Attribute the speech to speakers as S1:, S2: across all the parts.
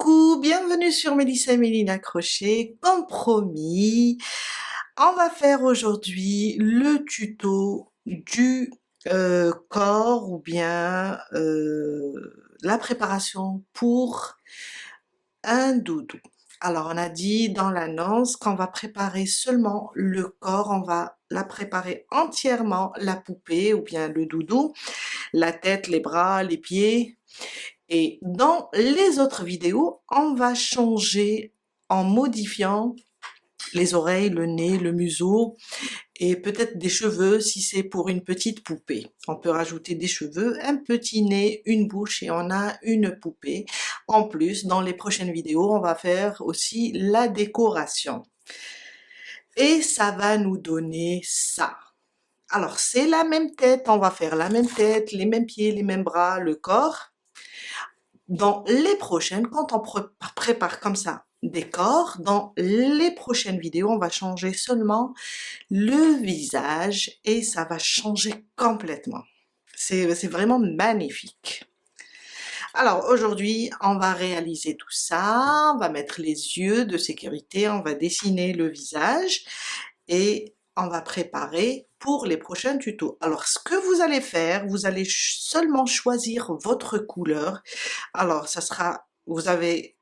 S1: Coucou, bienvenue sur Mélissa et Mélina Crochet. Comme promis, on va faire aujourd'hui le tuto du corps ou bien la préparation pour un doudou. Alors, on a dit dans l'annonce qu'on va préparer seulement le corps, on va la préparer entièrement, la poupée ou bien le doudou, la tête, les bras, les pieds. Et dans les autres vidéos, on va changer en modifiant les oreilles, le nez, le museau et peut-être des cheveux si c'est pour une petite poupée. On peut rajouter des cheveux, un petit nez, une bouche et on a une poupée. En plus, dans les prochaines vidéos, on va faire aussi la décoration. Et ça va nous donner ça. Alors, c'est la même tête, on va faire la même tête, les mêmes pieds, les mêmes bras, le corps. Dans les prochaines, quand on prépare comme ça des corps, dans les prochaines vidéos, on va changer seulement le visage et ça va changer complètement. C'est vraiment magnifique. Alors aujourd'hui, on va réaliser tout ça, on va mettre les yeux de sécurité, on va dessiner le visage et on va préparer pour les prochains tutos. Alors ce que vous allez faire, vous allez seulement choisir votre couleur. Alors ça sera, vous allez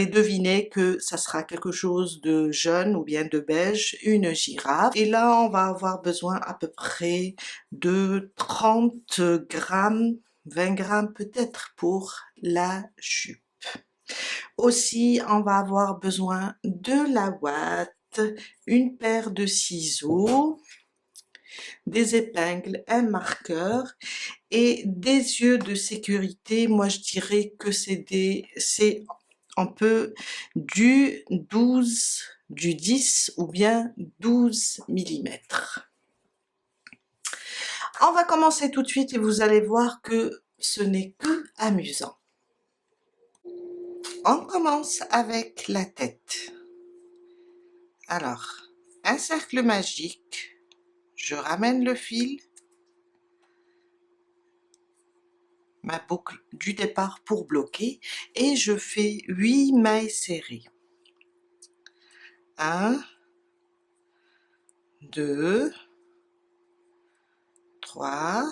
S1: deviner que ça sera quelque chose de jaune ou bien de beige, une girafe. Et là on va avoir besoin à peu près de 30 grammes, 20 grammes peut-être pour la jupe. Aussi, on va avoir besoin de la ouate, une paire de ciseaux, des épingles, un marqueur et des yeux de sécurité. Moi, je dirais que c'est un peu du 12, du 10 ou bien 12 millimètres. On va commencer tout de suite et vous allez voir que ce n'est que amusant. On commence avec la tête. Alors, un cercle magique, je ramène le fil, ma boucle du départ pour bloquer et je fais 8 mailles serrées. 1, 2, 3,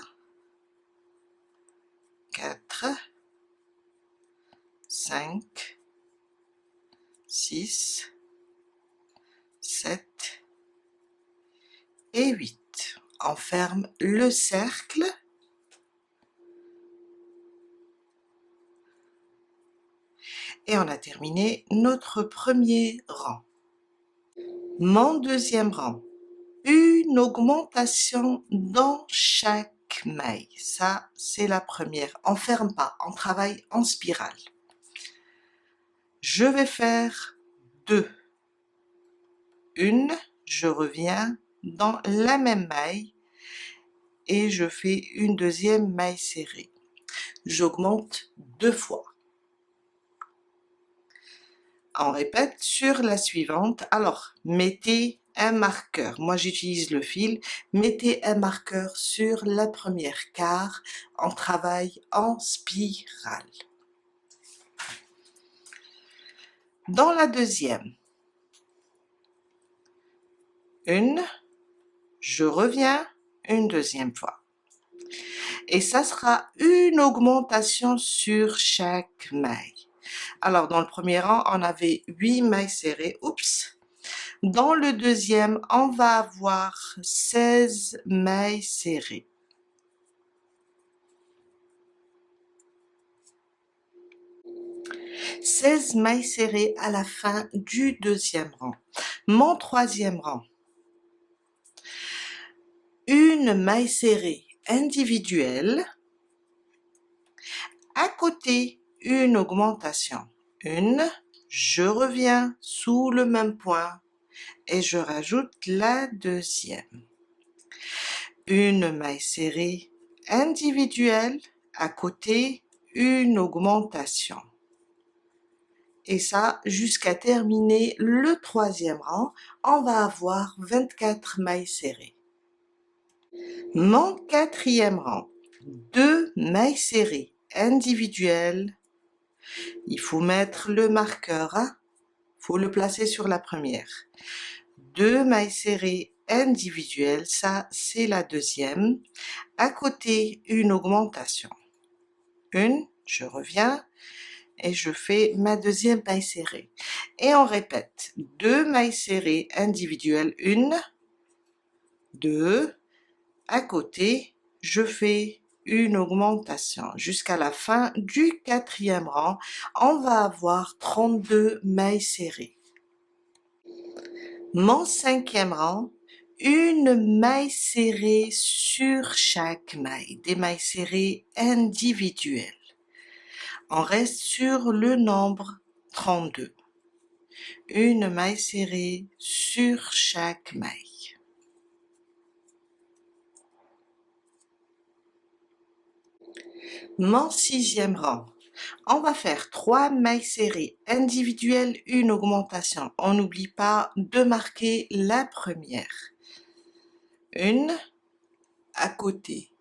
S1: 4, 5, 6, 7 et 8. On ferme le cercle. Et on a terminé notre premier rang. Mon deuxième rang, une augmentation dans chaque maille. Ça, c'est la première. On ferme pas, on travaille en spirale. Je vais faire 2. Une, je reviens dans la même maille et je fais une deuxième maille serrée. J'augmente 2 fois. On répète sur la suivante. Alors, mettez un marqueur. Moi, j'utilise le fil. Mettez un marqueur sur la première car on travaille en spirale. Dans la deuxième, une, je reviens une deuxième fois. Et ça sera une augmentation sur chaque maille. Alors, dans le premier rang, on avait 8 mailles serrées. Oups! Dans le deuxième, on va avoir 16 mailles serrées. « 16 mailles serrées à la fin du deuxième rang. Mon troisième rang, une maille serrée individuelle, à côté une augmentation. Une, je reviens sous le même point et je rajoute la deuxième. Une maille serrée individuelle, à côté une augmentation. Et ça, jusqu'à terminer le troisième rang, on va avoir 24 mailles serrées. Mon quatrième rang, 2 mailles serrées individuelles, Il faut mettre le marqueur, hein? Faut le placer sur la première. 2 mailles serrées individuelles, ça c'est la deuxième. À côté, une augmentation. Une, je reviens et je fais ma deuxième maille serrée. Et on répète, 2 mailles serrées individuelles, une, deux, à côté, je fais une augmentation. Jusqu'à la fin du quatrième rang, on va avoir 32 mailles serrées. Mon cinquième rang, une maille serrée sur chaque maille, des mailles serrées individuelles. On reste sur le nombre 32. Une maille serrée sur chaque maille. Mon sixième rang, on va faire 3 mailles serrées individuelles, une augmentation. On n'oublie pas de marquer la première. Une, à côté.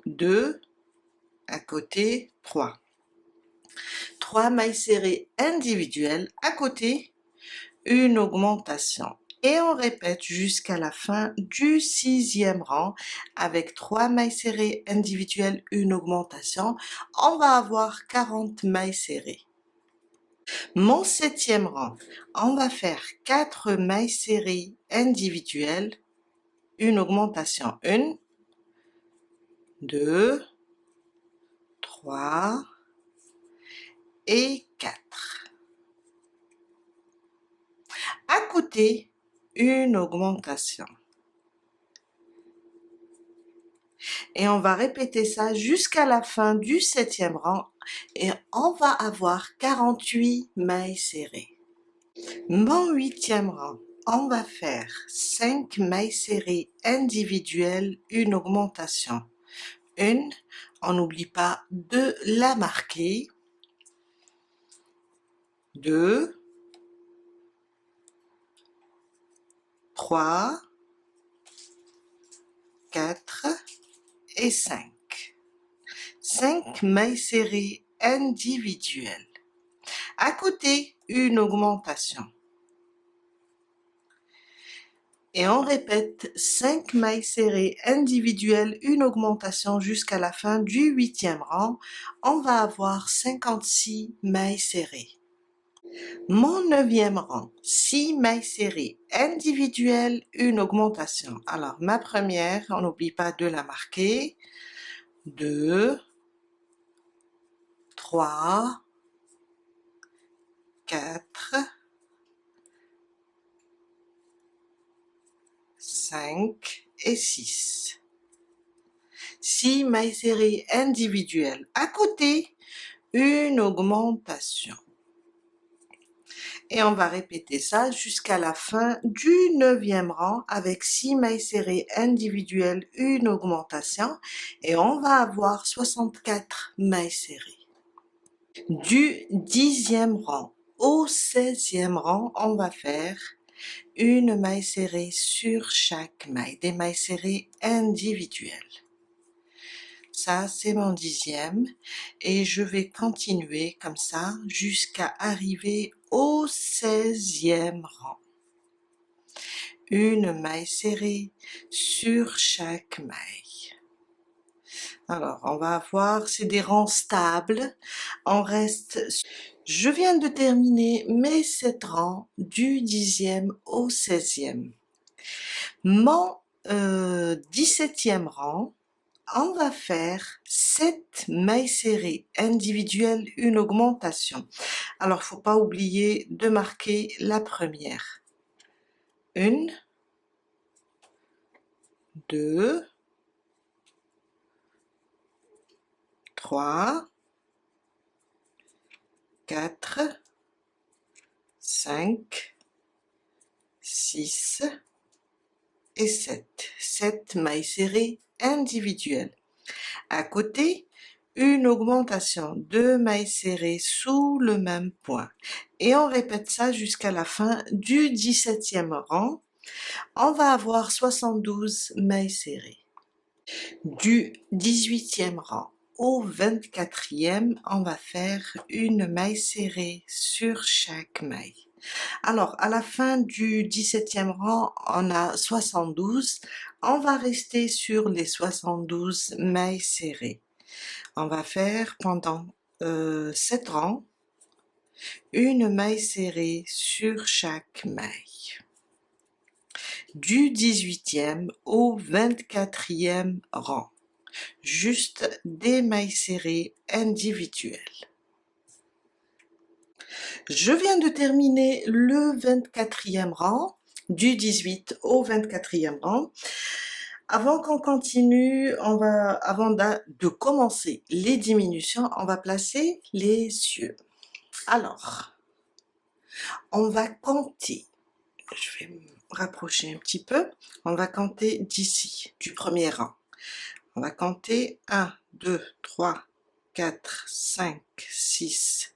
S1: 2, à côté, 3. 3 mailles serrées individuelles, à côté, une augmentation. Et on répète jusqu'à la fin du sixième rang avec 3 mailles serrées individuelles, une augmentation. On va avoir 40 mailles serrées. Mon septième rang, on va faire 4 mailles serrées individuelles, une augmentation. 1, 2, 3 et 4. À côté, une augmentation. Et on va répéter ça jusqu'à la fin du septième rang et on va avoir 48 mailles serrées. Mon huitième rang, on va faire 5 mailles serrées individuelles, une augmentation. Une, on n'oublie pas de la marquer. 2, 3, 4 et 5. 5 mailles serrées individuelles. À côté, une augmentation. Et on répète 5 mailles serrées individuelles, une augmentation jusqu'à la fin du huitième rang. On va avoir 56 mailles serrées. Mon neuvième rang, 6 mailles serrées individuelles, une augmentation. Alors ma première, on n'oublie pas de la marquer. 2, 3, 4, 5 et 6. 6 mailles serrées individuelles. À côté, une augmentation. Et on va répéter ça jusqu'à la fin du neuvième rang avec 6 mailles serrées individuelles, une augmentation. Et on va avoir 64 mailles serrées. Du 10e rang au 16e rang, on va faire une maille serrée sur chaque maille, des mailles serrées individuelles. Ça, c'est mon 10e et je vais continuer comme ça jusqu'à arriver au 16e rang. Une maille serrée sur chaque maille. Alors, on va avoir, c'est des rangs stables. On reste. Je viens de terminer mes 7 rangs du 10e au 16e. Mon 17e rang, on va faire 7 mailles serrées individuelles, une augmentation. Alors, faut pas oublier de marquer la première. 1, 2, 3, 4, 5, 6 et 7. 7 mailles serrées individuelles. À côté, une augmentation, 2 mailles serrées sous le même point. Et on répète ça jusqu'à la fin du 17e rang. On va avoir 72 mailles serrées. Du 18e rang, au 24e, on va faire une maille serrée sur chaque maille. Alors, à la fin du 17e rang, on a 72. On va rester sur les 72 mailles serrées. On va faire pendant 7 rangs, une maille serrée sur chaque maille. Du 18e au 24e rang. Juste des mailles serrées individuelles. Je viens de terminer le 24e rang, du 18 au 24e rang. Avant qu'on continue, avant de commencer les diminutions, on va placer les yeux. Alors, on va compter. Je vais me rapprocher un petit peu. On va compter d'ici, du premier rang. On va compter 1, 2, 3, 4, 5, 6,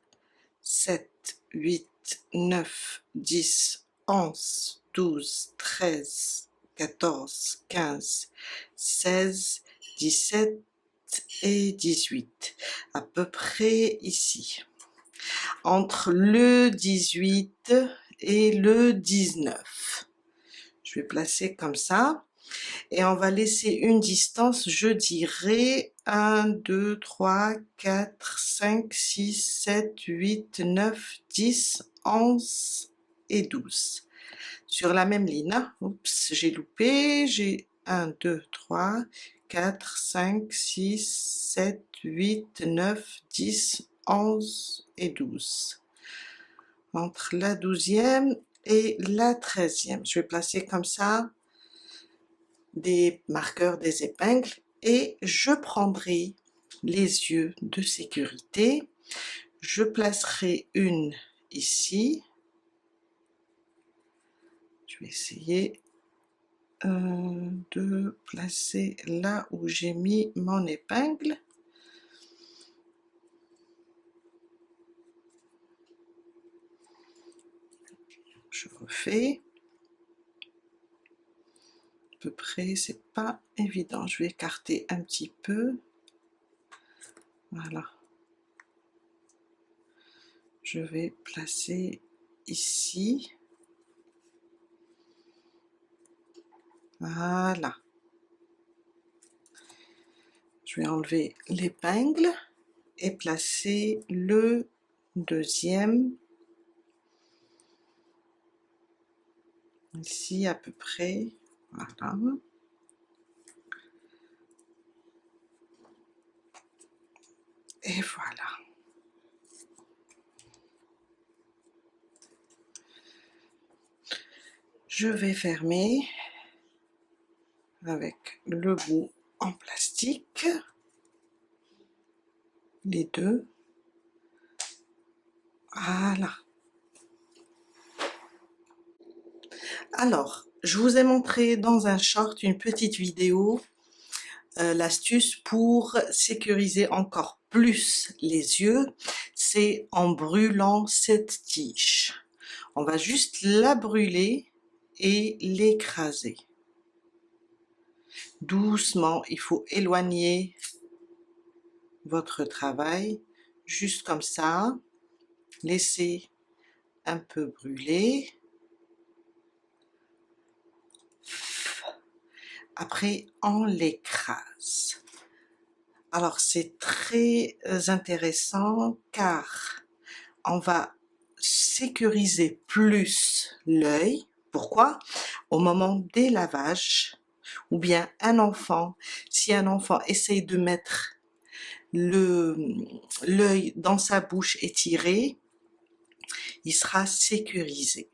S1: 7, 8, 9, 10, 11, 12, 13, 14, 15, 16, 17 et 18. À peu près ici. Entre le 18 et le 19. Je vais placer comme ça. Et on va laisser une distance, je dirais 1, 2, 3, 4, 5, 6, 7, 8, 9, 10, 11 et 12. Sur la même ligne, hein. Oups, j'ai loupé, j'ai 1, 2, 3, 4, 5, 6, 7, 8, 9, 10, 11 et 12. Entre la 12e et la 13e, je vais placer comme ça des marqueurs, des épingles, et je prendrai les yeux de sécurité. Je placerai une ici. Je vais essayer de placer là où j'ai mis mon épingle. Je refais. À peu près, c'est pas évident. Je vais écarter un petit peu. Voilà. Je vais placer ici. Voilà. Je vais enlever l'épingle et placer le deuxième ici à peu près. Voilà. Et voilà. Je vais fermer avec le bout en plastique, les deux. Voilà. Alors, je vous ai montré dans un short, une petite vidéo, l'astuce pour sécuriser encore plus les yeux, c'est en brûlant cette tige. On va juste la brûler et l'écraser. Doucement, il faut éloigner votre travail, juste comme ça, laissez un peu brûler. Après, on l'écrase. Alors, c'est très intéressant car on va sécuriser plus l'œil. Pourquoi? Au moment des lavages, ou bien un enfant, si un enfant essaye de mettre l'œil dans sa bouche étirée, il sera sécurisé.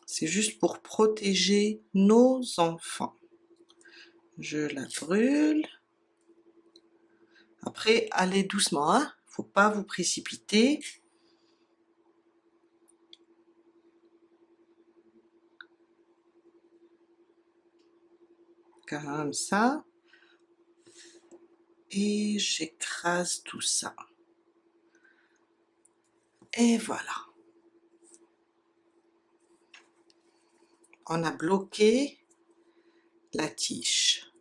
S1: C'est juste pour protéger nos enfants. Je la brûle. Après, allez doucement, hein? Faut pas vous précipiter. Comme ça. Et j'écrase tout ça. Et voilà. On a bloqué la tige.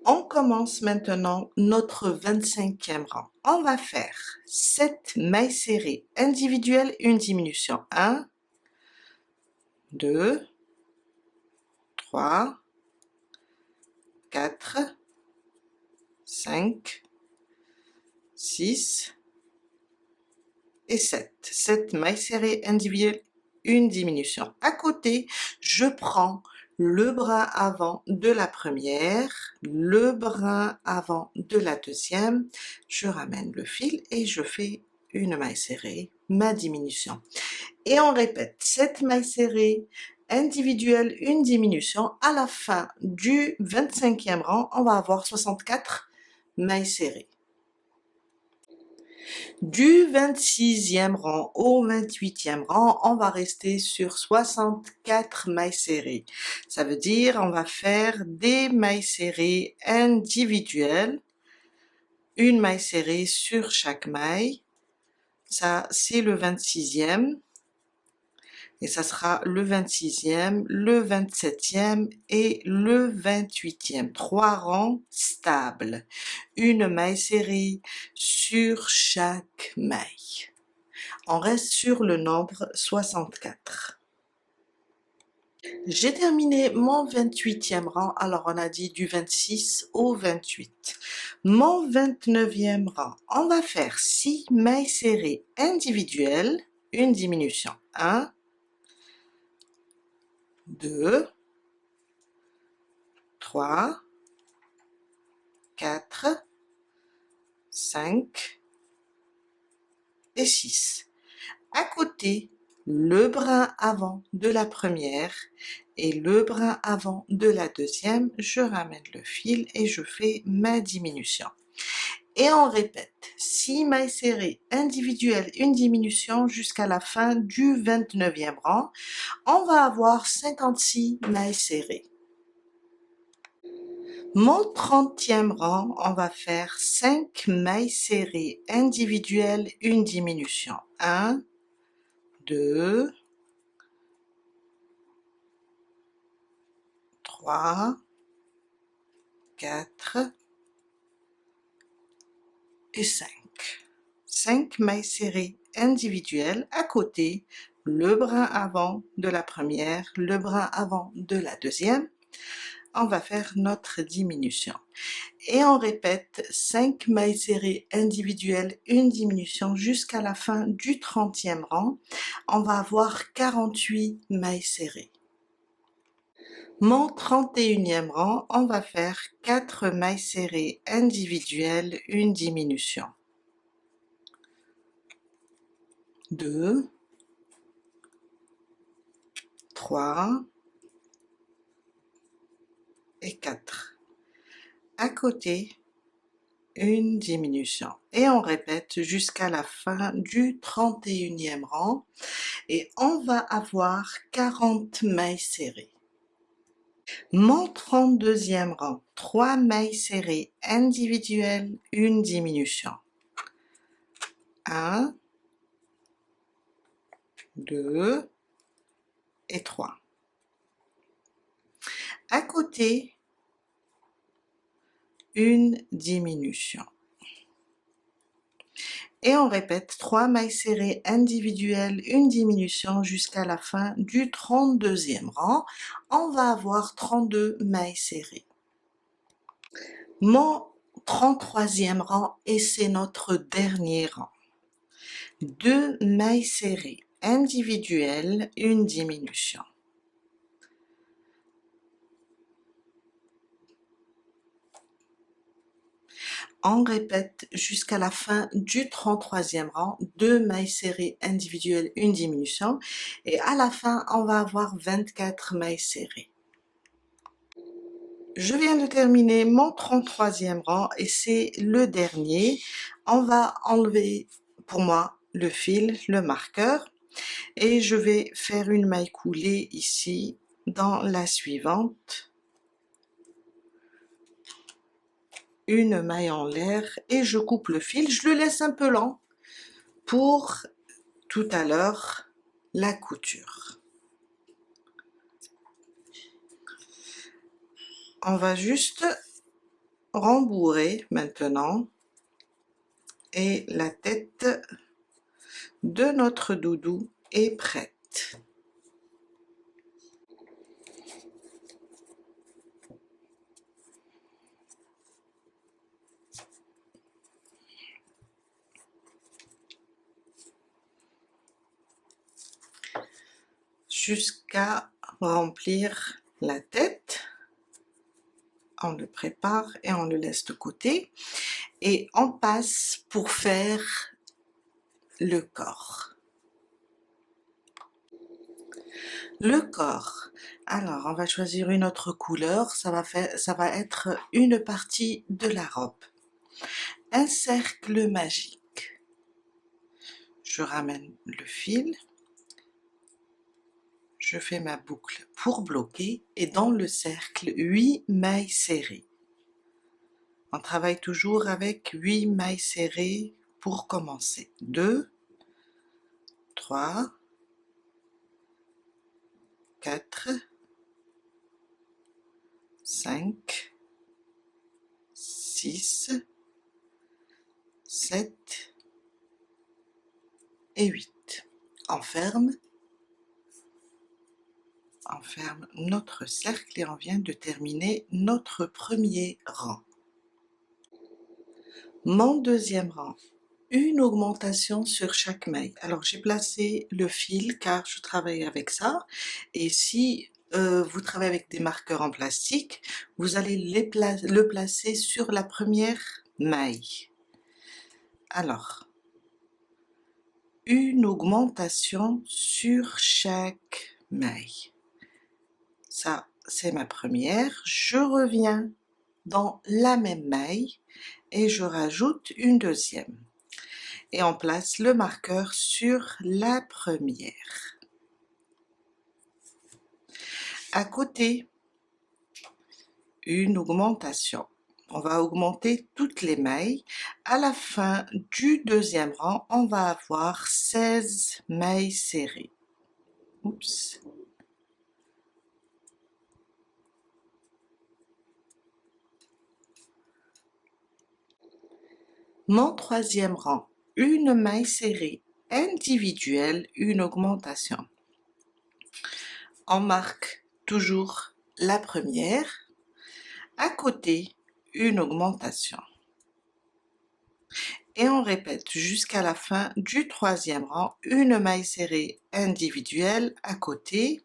S1: On commence maintenant notre 25e rang. On va faire 7 mailles serrées individuelles, une diminution. 1, 2, 3, 4, 5, 6 et 7. 7 mailles serrées individuelles, une diminution. À côté, je prends le brin avant de la première, le brin avant de la deuxième, je ramène le fil et je fais une maille serrée, ma diminution. Et on répète 7 mailles serrées individuelles, une diminution. À la fin du 25e rang, on va avoir 64 mailles serrées. Du 26e rang au 28e rang, on va rester sur 64 mailles serrées. Ça veut dire on va faire des mailles serrées individuelles, une maille serrée sur chaque maille. Ça, c'est le 26e. Et ça sera le 26e, le 27e et le 28e. 3 rangs stables. Une maille serrée sur chaque maille. On reste sur le nombre 64. J'ai terminé mon 28e rang, alors on a dit du 26 au 28. Mon 29e rang, on va faire 6 mailles serrées individuelles, une diminution. 1, 2, 3, 4, 5 et 6. À côté, le brin avant de la première et le brin avant de la deuxième, je ramène le fil et je fais ma diminution. Et on répète 6 mailles serrées individuelles, une diminution jusqu'à la fin du 29e rang. On va avoir 56 mailles serrées. Mon 30e rang, on va faire 5 mailles serrées individuelles, une diminution. 1, 2, 3, 4 et 5. 5 mailles serrées individuelles à côté, le brin avant de la première, le brin avant de la deuxième. On va faire notre diminution. Et on répète 5 mailles serrées individuelles, une diminution jusqu'à la fin du 30e rang. On va avoir 48 mailles serrées. Mon 31e rang, on va faire 4 mailles serrées individuelles, une diminution. 2, 3 et 4. À côté, une diminution. Et on répète jusqu'à la fin du 31e rang et on va avoir 40 mailles serrées. Mon 32e rang, 3 mailles serrées individuelles, une diminution. 1, 2 et 3. À côté, une diminution. Et on répète 3 mailles serrées individuelles, une diminution jusqu'à la fin du 32e rang. On va avoir 32 mailles serrées. Mon 33e rang, et c'est notre dernier rang. 2 mailles serrées individuelles, une diminution. On répète jusqu'à la fin du 33e rang, 2 mailles serrées individuelles, une diminution. Et à la fin, on va avoir 24 mailles serrées. Je viens de terminer mon 33e rang et c'est le dernier. On va enlever pour moi le fil, le marqueur. Et je vais faire une maille coulée ici dans la suivante. Une maille en l'air et je coupe le fil, je le laisse un peu lent pour tout à l'heure la couture. On va juste rembourrer maintenant et la tête de notre doudou est prête. Jusqu'à remplir la tête, on le prépare et on le laisse de côté et on passe pour faire le corps. Le corps, alors on va choisir une autre couleur, ça va être une partie de la robe. Un cercle magique. Je ramène le fil, je fais ma boucle pour bloquer et dans le cercle 8 mailles serrées. On travaille toujours avec 8 mailles serrées pour commencer. 2, 3, 4, 5, 6, 7 et 8. On ferme notre cercle et on vient de terminer notre premier rang. Mon deuxième rang, une augmentation sur chaque maille. Alors j'ai placé le fil car je travaille avec ça et si vous travaillez avec des marqueurs en plastique, vous allez le placer sur la première maille. Alors, une augmentation sur chaque maille. Ça, c'est ma première. Je reviens dans la même maille et je rajoute une deuxième. Et on place le marqueur sur la première. À côté, une augmentation. On va augmenter toutes les mailles. À la fin du deuxième rang, on va avoir 16 mailles serrées. Oups. Mon troisième rang, une maille serrée individuelle, une augmentation. On marque toujours la première. À côté, une augmentation. Et on répète jusqu'à la fin du troisième rang, une maille serrée individuelle à côté,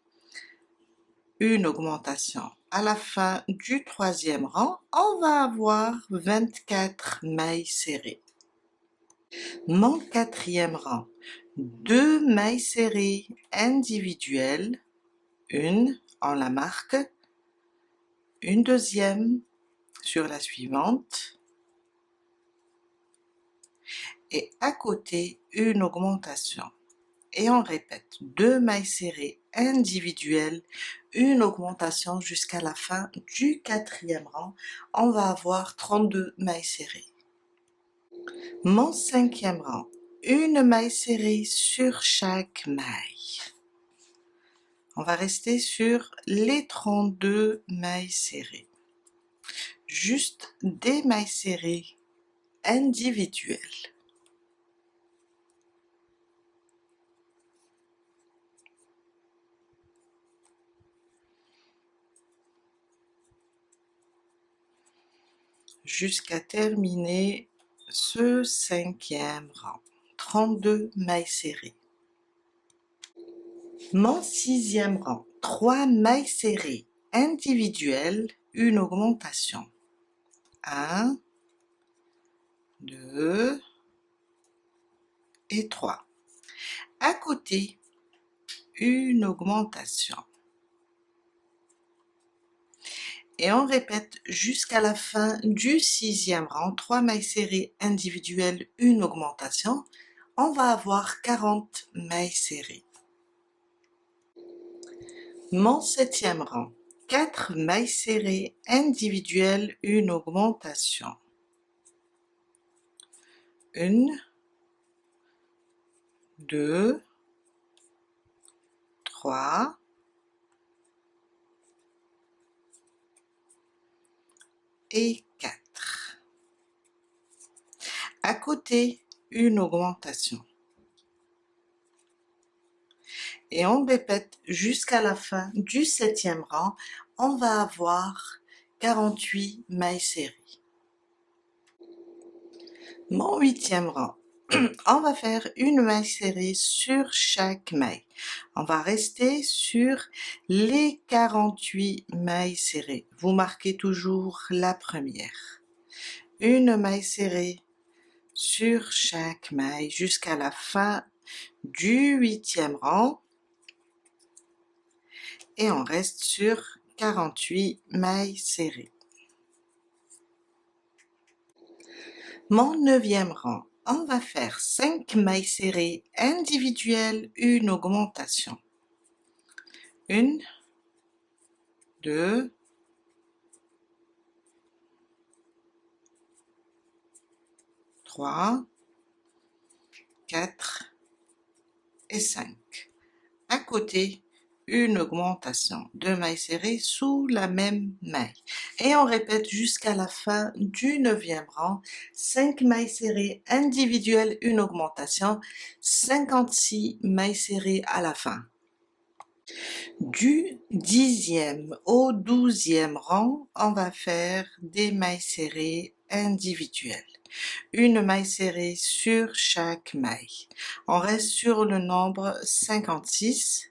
S1: une augmentation. À la fin du troisième rang, on va avoir 24 mailles serrées. Mon quatrième rang, 2 mailles serrées individuelles, une, on la marque, une deuxième sur la suivante, et à côté une augmentation. Et on répète 2 mailles serrées individuelles, une augmentation jusqu'à la fin du quatrième rang. On va avoir 32 mailles serrées. Mon cinquième rang, une maille serrée sur chaque maille. On va rester sur les 32 mailles serrées. Juste des mailles serrées individuelles. Jusqu'à terminer ce cinquième rang. 32 mailles serrées. Mon sixième rang, 3 mailles serrées individuelles, une augmentation. 1, 2 et 3. À côté, une augmentation. Et on répète jusqu'à la fin du sixième rang, 3 mailles serrées individuelles, une augmentation. On va avoir 40 mailles serrées. Mon septième rang, 4 mailles serrées individuelles, une augmentation. 1, 2, 3, et 4. À côté, une augmentation. Et on répète jusqu'à la fin du 7e rang, on va avoir 48 mailles serrées. Mon 8e rang, on va faire une maille serrée sur chaque maille. On va rester sur les 48 mailles serrées. Vous marquez toujours la première. Une maille serrée sur chaque maille jusqu'à la fin du 8e rang. Et on reste sur 48 mailles serrées. Mon 9e rang, on va faire 5 mailles serrées individuelles, une augmentation. 1, 2, 3, 4 et 5. À côté, une augmentation de mailles serrées sous la même maille. Et on répète jusqu'à la fin du 9e rang, 5 mailles serrées individuelles, une augmentation, 56 mailles serrées à la fin. Du 10e au 12e rang, on va faire des mailles serrées individuelles. Une maille serrée sur chaque maille. On reste sur le nombre 56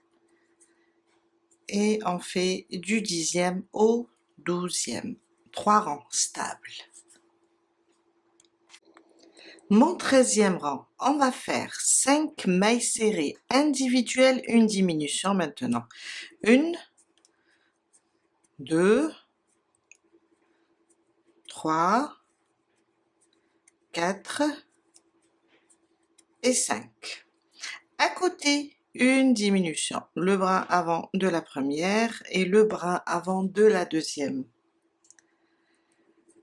S1: et on fait du 10e au 12e. 3 rangs stables. Mon 13e rang, on va faire 5 mailles serrées individuelles, une diminution maintenant. 1, 2, 3, 4 et 5. À côté, une diminution, le bras avant de la première et le bras avant de la deuxième.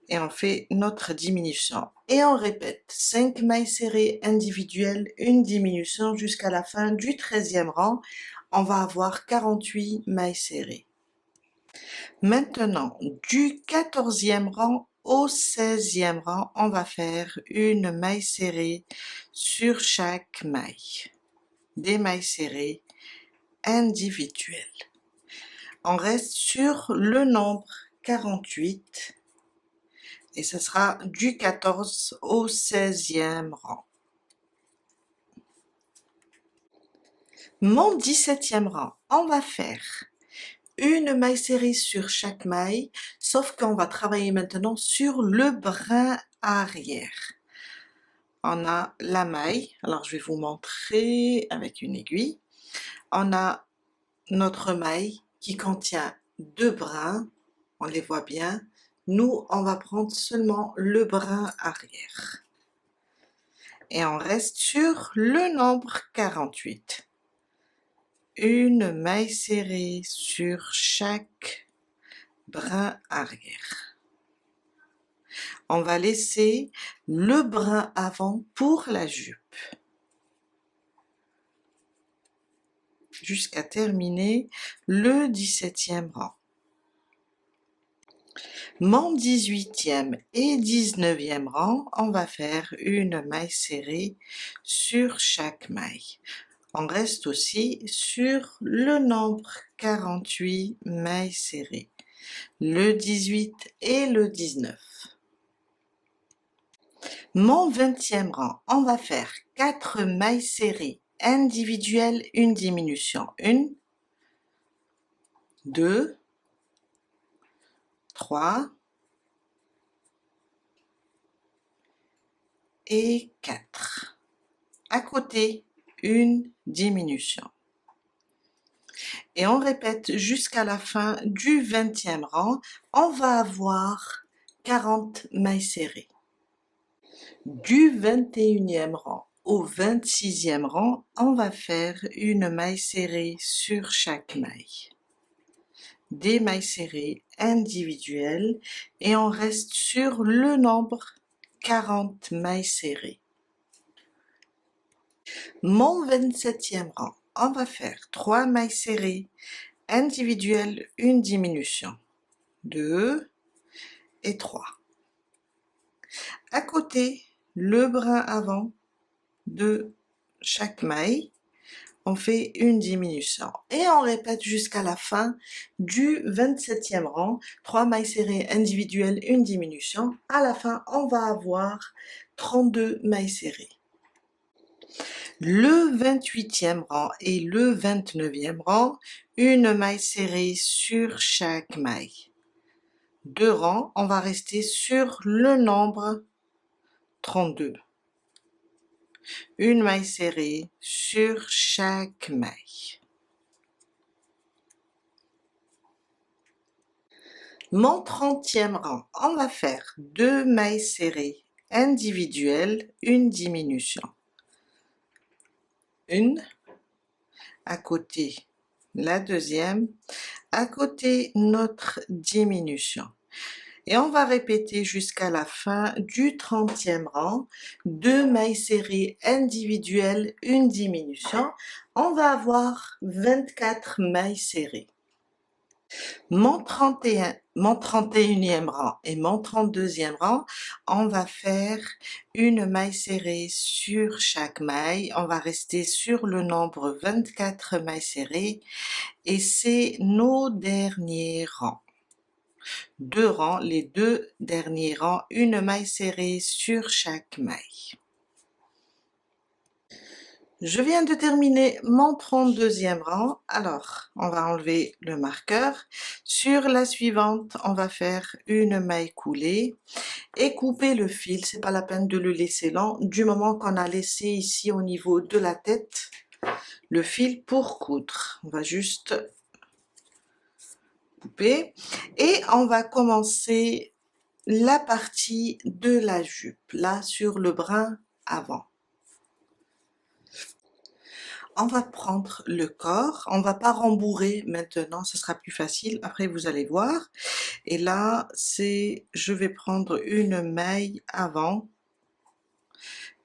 S1: Et on fait notre diminution. Et on répète, 5 mailles serrées individuelles, une diminution jusqu'à la fin du 13e rang. On va avoir 48 mailles serrées. Maintenant, du 14e rang au 16e rang, on va faire une maille serrée sur chaque maille. Des mailles serrées individuelles. On reste sur le nombre 48 et ce sera du 14 au 16e rang. Mon 17e rang, on va faire une maille serrée sur chaque maille, sauf qu'on va travailler maintenant sur le brin arrière. On a la maille, alors je vais vous montrer avec une aiguille. On a notre maille qui contient 2 brins, on les voit bien. Nous, on va prendre seulement le brin arrière. Et on reste sur le nombre 48. Une maille serrée sur chaque brin arrière. On va laisser le brin avant pour la jupe. Jusqu'à terminer le 17e rang. Mon 18e et 19e rang, on va faire une maille serrée sur chaque maille. On reste aussi sur le nombre 48 mailles serrées, le 18 et le 19. Mon 20e rang, on va faire 4 mailles serrées individuelles, une diminution. 1, 2, 3 et 4. À côté, une diminution. Et on répète jusqu'à la fin du 20e rang, on va avoir 40 mailles serrées. Du 21e rang au 26e rang, on va faire une maille serrée sur chaque maille. Des mailles serrées individuelles et on reste sur le nombre 40 mailles serrées. Mon 27e rang, on va faire 3 mailles serrées individuelles, une diminution. 2 et 3. À côté, le brin avant de chaque maille, on fait une diminution et on répète jusqu'à la fin du 27e rang, 3 mailles serrées individuelles, une diminution. À la fin, on va avoir 32 mailles serrées. Le 28e rang et le 29e rang, une maille serrée sur chaque maille. 2 rangs, on va rester sur le nombre 32. Une maille serrée sur chaque maille. Mon 30e rang, on va faire 2 mailles serrées individuelles, une diminution. Une, à côté la deuxième, à côté notre diminution. Et on va répéter jusqu'à la fin du 30e rang, 2 mailles serrées individuelles, une diminution. On va avoir 24 mailles serrées. Mon 31e rang et mon 32e rang, on va faire une maille serrée sur chaque maille. On va rester sur le nombre 24 mailles serrées et c'est nos derniers rangs. 2 rangs, les 2 derniers rangs, une maille serrée sur chaque maille. Je viens de terminer mon 32e rang, alors on va enlever le marqueur. Sur la suivante, on va faire une maille coulée et couper le fil, c'est pas la peine de le laisser long, du moment qu'on a laissé ici au niveau de la tête le fil pour coudre. On va juste couper et on va commencer la partie de la jupe, là sur le brin avant. On va prendre le corps, on va pas rembourrer maintenant, ce sera plus facile, après vous allez voir. Et là, je vais prendre une maille avant,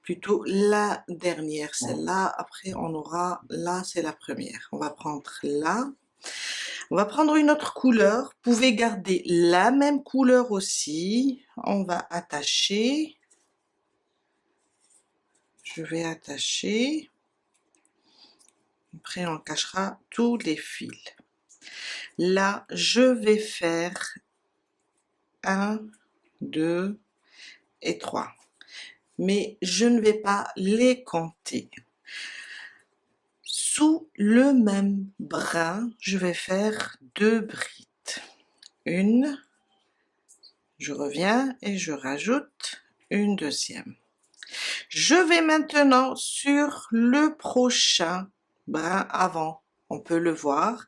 S1: plutôt la dernière, celle-là, après on aura, là c'est la première. On va prendre là, on va prendre une autre couleur, vous pouvez garder la même couleur aussi, on va attacher, je vais attacher. Après, on cachera tous les fils. Là, je vais faire 1, 2 et 3. Mais je ne vais pas les compter. Sous le même brin, je vais faire 2 brides. Une, je reviens et je rajoute une deuxième. Je vais maintenant sur le prochain brin avant, on peut le voir,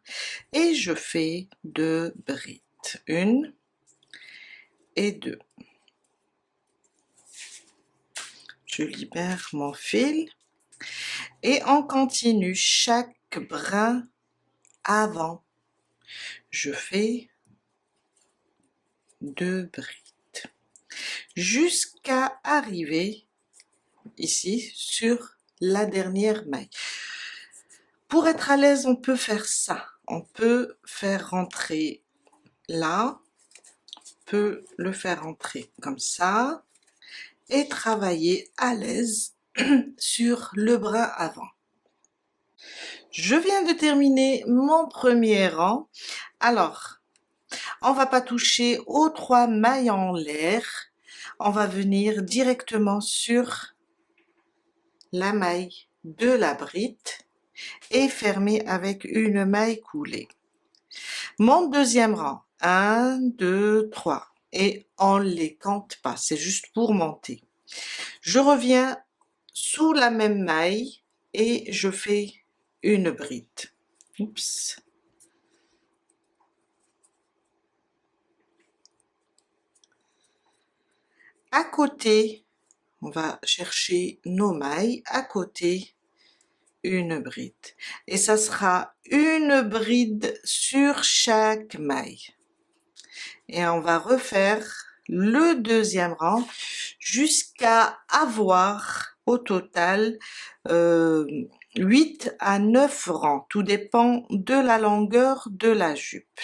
S1: et je fais 2 brides, 1 et 2. Je libère mon fil et on continue chaque brin avant. Je fais 2 brides jusqu'à arriver ici sur la dernière maille. Pour être à l'aise, on peut faire ça. On peut faire rentrer là, on peut le faire rentrer comme ça et travailler à l'aise sur le brin avant. Je viens de terminer mon premier rang. Alors, on va pas toucher aux 3 mailles en l'air. On va venir directement sur la maille de la bride et fermer avec une maille coulée. Mon deuxième rang, 1, 2, 3. Et on les compte pas, c'est juste pour monter. Je reviens sous la même maille et je fais une bride. Oups. À côté, on va chercher nos mailles, à côté, une bride. Et ça sera une bride sur chaque maille. Et on va refaire le deuxième rang jusqu'à avoir au total 8 à 9 rangs. Tout dépend de la longueur de la jupe.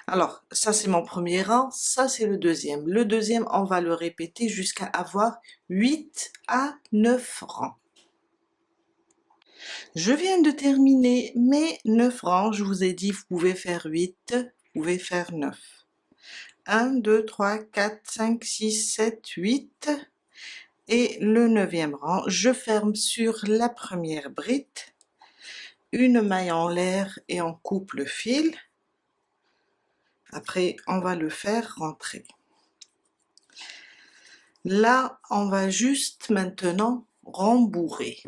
S1: Alors, ça c'est mon premier rang, ça c'est le deuxième. Le deuxième, on va le répéter jusqu'à avoir 8 à 9 rangs. Je viens de terminer mes 9 rangs. Je vous ai dit, vous pouvez faire 8, vous pouvez faire 9. 1, 2, 3, 4, 5, 6, 7, 8. Et le 9e rang, je ferme sur la première bride, une maille en l'air et on coupe le fil. Après, on va le faire rentrer. Là, on va juste maintenant rembourrer.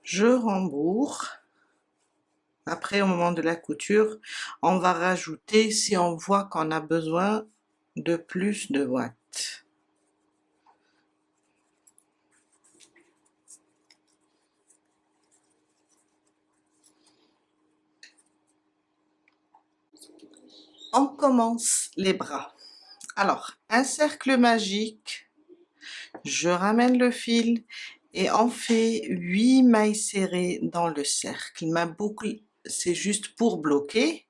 S1: Je rembourre. Après, au moment de la couture, on va rajouter si on voit qu'on a besoin de plus de watts. On commence les bras. Alors, un cercle magique, je ramène le fil et on fait 8 mailles serrées dans le cercle. Ma boucle, c'est juste pour bloquer.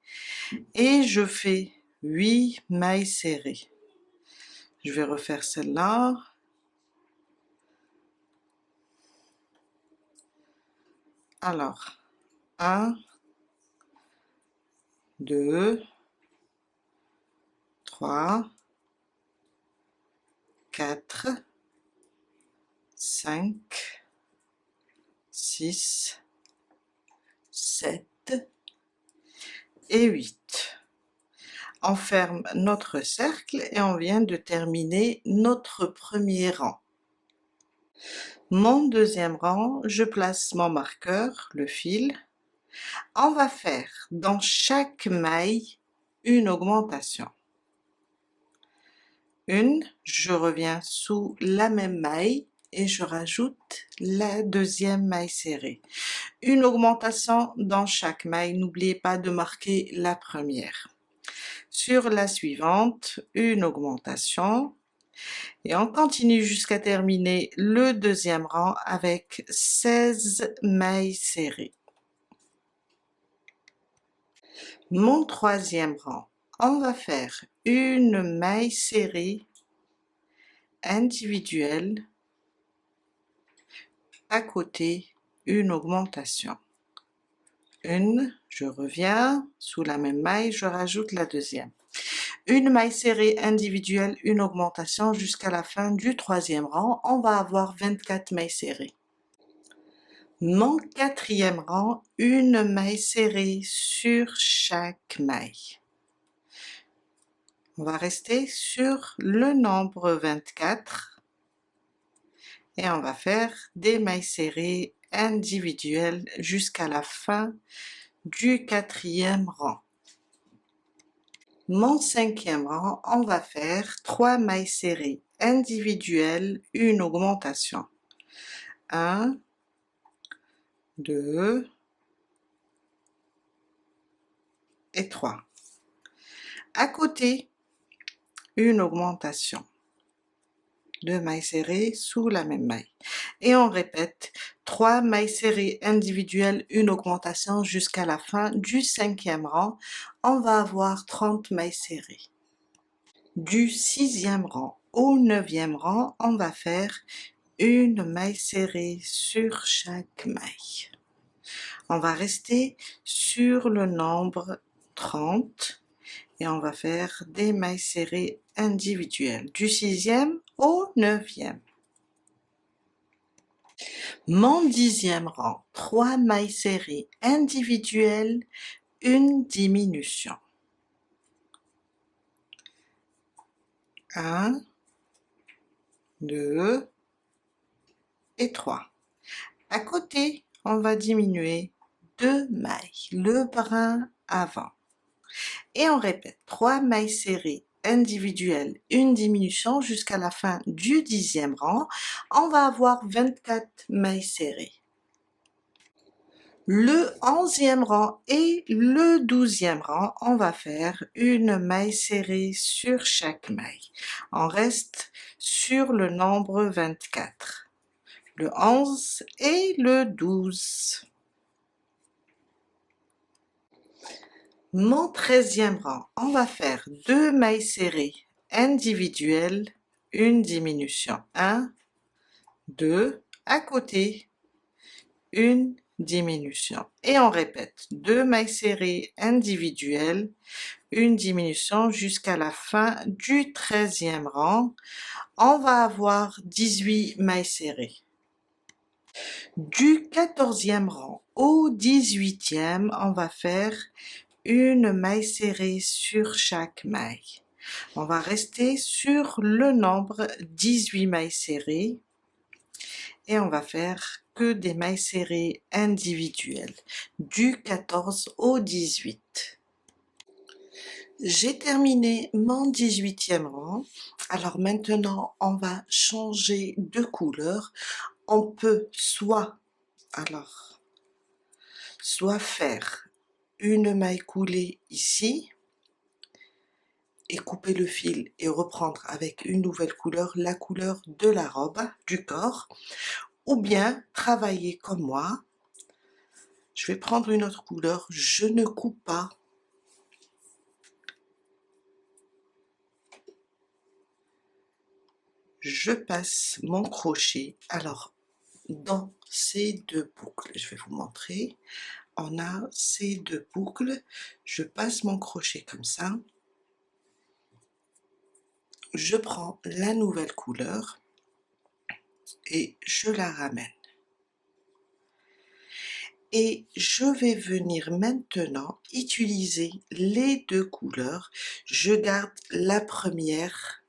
S1: Et je fais 8 mailles serrées. Je vais refaire celle-là. Alors, 1, 2, 3, 4, 5, 6, 7 et 8. On ferme notre cercle et on vient de terminer notre premier rang. Mon deuxième rang, je place mon marqueur, le fil. On va faire dans chaque maille une augmentation. Une, je reviens sous la même maille et je rajoute la deuxième maille serrée. Une augmentation dans chaque maille, n'oubliez pas de marquer la première. Sur la suivante, une augmentation et on continue jusqu'à terminer le deuxième rang avec 16 mailles serrées. Mon troisième rang, on va faire une maille serrée individuelle, à côté une augmentation. Une, je reviens, sous la même maille, je rajoute la deuxième. Une maille serrée individuelle, une augmentation jusqu'à la fin du troisième rang, on va avoir 24 mailles serrées. Mon quatrième rang, une maille serrée sur chaque maille. On va rester sur le nombre 24 et on va faire des mailles serrées individuelles jusqu'à la fin du quatrième rang. Mon cinquième rang, on va faire 3 mailles serrées individuelles, une augmentation. 1, 2 et 3. À côté, une augmentation. 2 mailles serrées sous la même maille. Et on répète 3 mailles serrées individuelles, une augmentation jusqu'à la fin du cinquième rang. On va avoir 30 mailles serrées. Du sixième rang au neuvième rang, on va faire une maille serrée sur chaque maille. On va rester sur le nombre 30 et on va faire des mailles serrées individuelles du sixième au neuvième. Mon dixième rang, 3 mailles serrées individuelles, une diminution. 1, 2 et 3. À côté, on va diminuer 2 mailles, le brin avant. Et on répète 3 mailles serrées individuelles, une diminution jusqu'à la fin du dixième rang. On va avoir 24 mailles serrées. Le 11e rang et le 12e rang, on va faire une maille serrée sur chaque maille. On reste sur le nombre 24. Le 11 et le 12. Mon 13e rang, on va faire 2 mailles serrées individuelles, une diminution, 1, 2, à côté, une diminution. Et on répète, 2 mailles serrées individuelles, une diminution jusqu'à la fin du 13e rang. On va avoir 18 mailles serrées. Du 14e rang au 18e, on va faire une maille serrée sur chaque maille. On va rester sur le nombre 18 mailles serrées et on va faire que des mailles serrées individuelles du 14 au 18. J'ai terminé mon 18e rang. Alors maintenant, on va changer de couleur. On peut soit faire une maille coulée ici et couper le fil et reprendre avec une nouvelle couleur la couleur de la robe, du corps, ou bien travailler comme moi. Je vais prendre une autre couleur, je ne coupe pas. Je passe mon crochet. Alors, dans ces deux boucles, je vais vous montrer, on a ces deux boucles, je passe mon crochet comme ça, je prends la nouvelle couleur et je la ramène. Et je vais venir maintenant utiliser les deux couleurs. Je garde la première,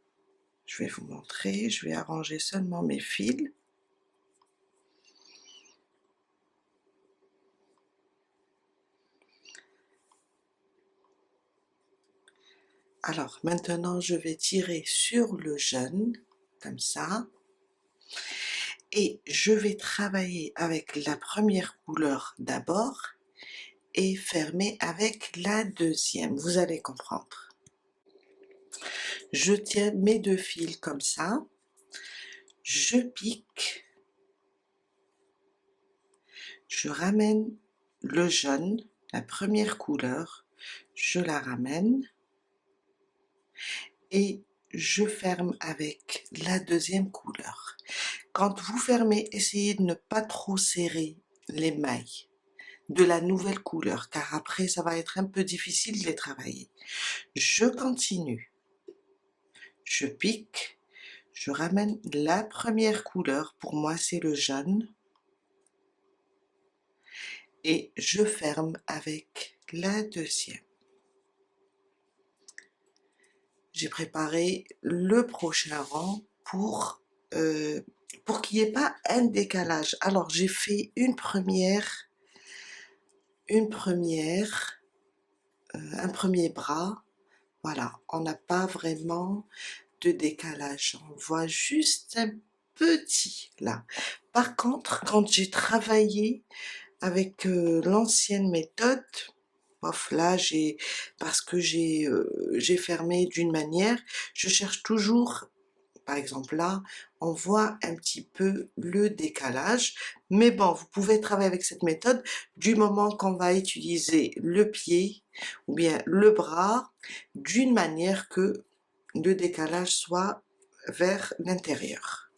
S1: je vais vous montrer, je vais arranger seulement mes fils. Alors maintenant je vais tirer sur le jaune, comme ça. Et je vais travailler avec la première couleur d'abord et fermer avec la deuxième, vous allez comprendre. Je tiens mes deux fils comme ça, je pique, je ramène le jaune, la première couleur, je la ramène et je ferme avec la deuxième couleur. Quand vous fermez, essayez de ne pas trop serrer les mailles de la nouvelle couleur, car après ça va être un peu difficile de les travailler. Je continue, je pique, je ramène la première couleur, pour moi c'est le jaune, et je ferme avec la deuxième. J'ai préparé le prochain rang pour qu'il n'y ait pas un décalage. Alors j'ai fait un premier bras. Voilà, on n'a pas vraiment de décalage, on voit juste un petit là. Par contre, quand j'ai travaillé avec l'ancienne méthode, bof, là parce que j'ai fermé d'une manière, je cherche toujours, par exemple là, on voit un petit peu le décalage, mais bon, vous pouvez travailler avec cette méthode du moment qu'on va utiliser le pied ou bien le bras d'une manière que le décalage soit vers l'intérieur.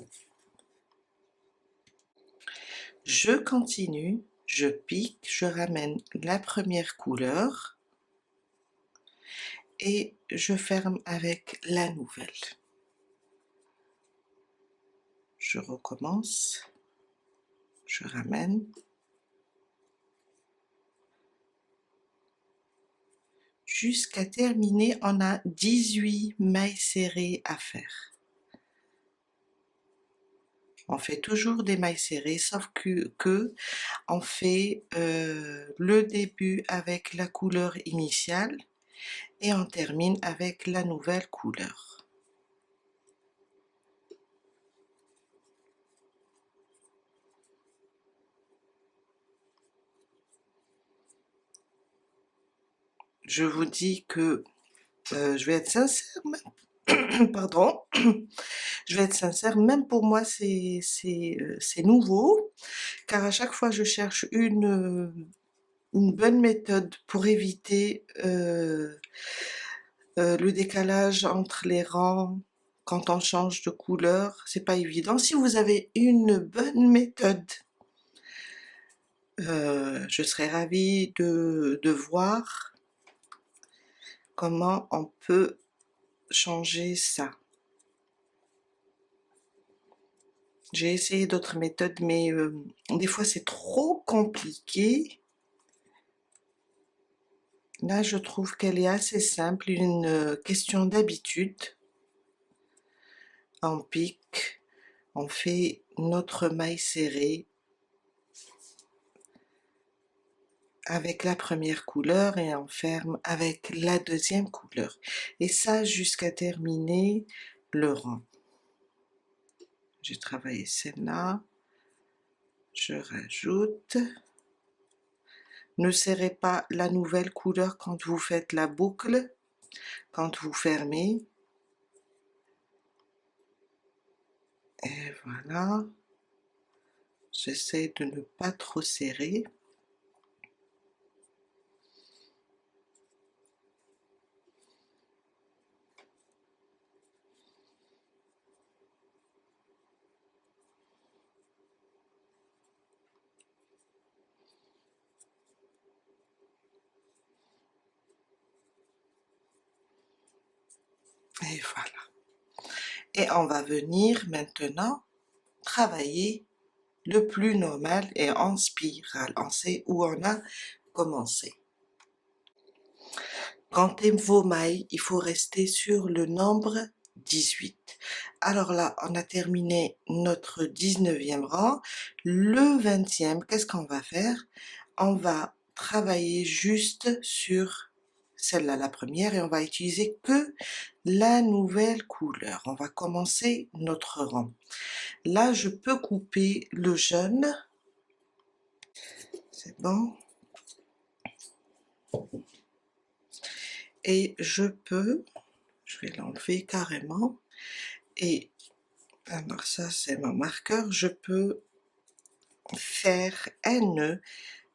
S1: Je continue, je pique, je ramène la première couleur et je ferme avec la nouvelle. Je recommence, je ramène, jusqu'à terminer, on a 18 mailles serrées à faire. On fait toujours des mailles serrées, sauf que on fait le début avec la couleur initiale et on termine avec la nouvelle couleur. Je vous dis que je vais être sincère, pardon, je vais être sincère, même pour moi c'est nouveau, car à chaque fois je cherche une une bonne méthode pour éviter le décalage entre les rangs quand on change de couleur. C'est pas évident. Si vous avez une bonne méthode, je serais ravie de voir comment on peut changer ça. J'ai essayé d'autres méthodes, mais des fois c'est trop compliqué. Là, je trouve qu'elle est assez simple, une question d'habitude. On pique, on fait notre maille serrée avec la première couleur et on ferme avec la deuxième couleur. Et ça jusqu'à terminer le rang. J'ai travaillé celle-là, je rajoute. Ne serrez pas la nouvelle couleur quand vous faites la boucle, quand vous fermez. Et voilà. J'essaie de ne pas trop serrer. Et voilà. Et on va venir maintenant travailler le plus normal et en spirale. On sait où on a commencé. Comptez vos mailles, il faut rester sur le nombre 18. Alors là, on a terminé notre 19e rang. Le 20e, qu'est-ce qu'on va faire? On va travailler juste sur celle-là, la première, et on va utiliser que la nouvelle couleur. On va commencer notre rang. Là, je peux couper le jaune. C'est bon. Et je vais l'enlever carrément. Et alors ça, c'est mon marqueur. Je peux faire un nœud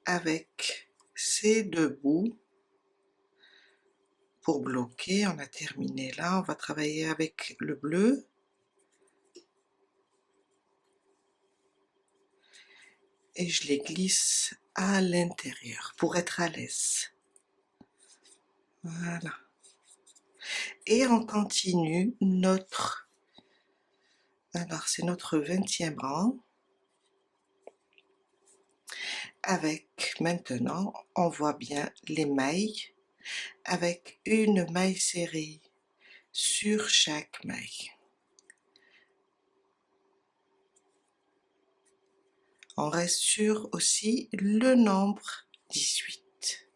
S1: avec ces deux bouts pour bloquer. On a terminé là. On va travailler avec le bleu. Et je les glisse à l'intérieur pour être à l'aise. Voilà. Et on continue notre... Alors, c'est notre 20e rang. Avec, maintenant, on voit bien les mailles avec une maille serrée sur chaque maille. On reste sur aussi le nombre 18.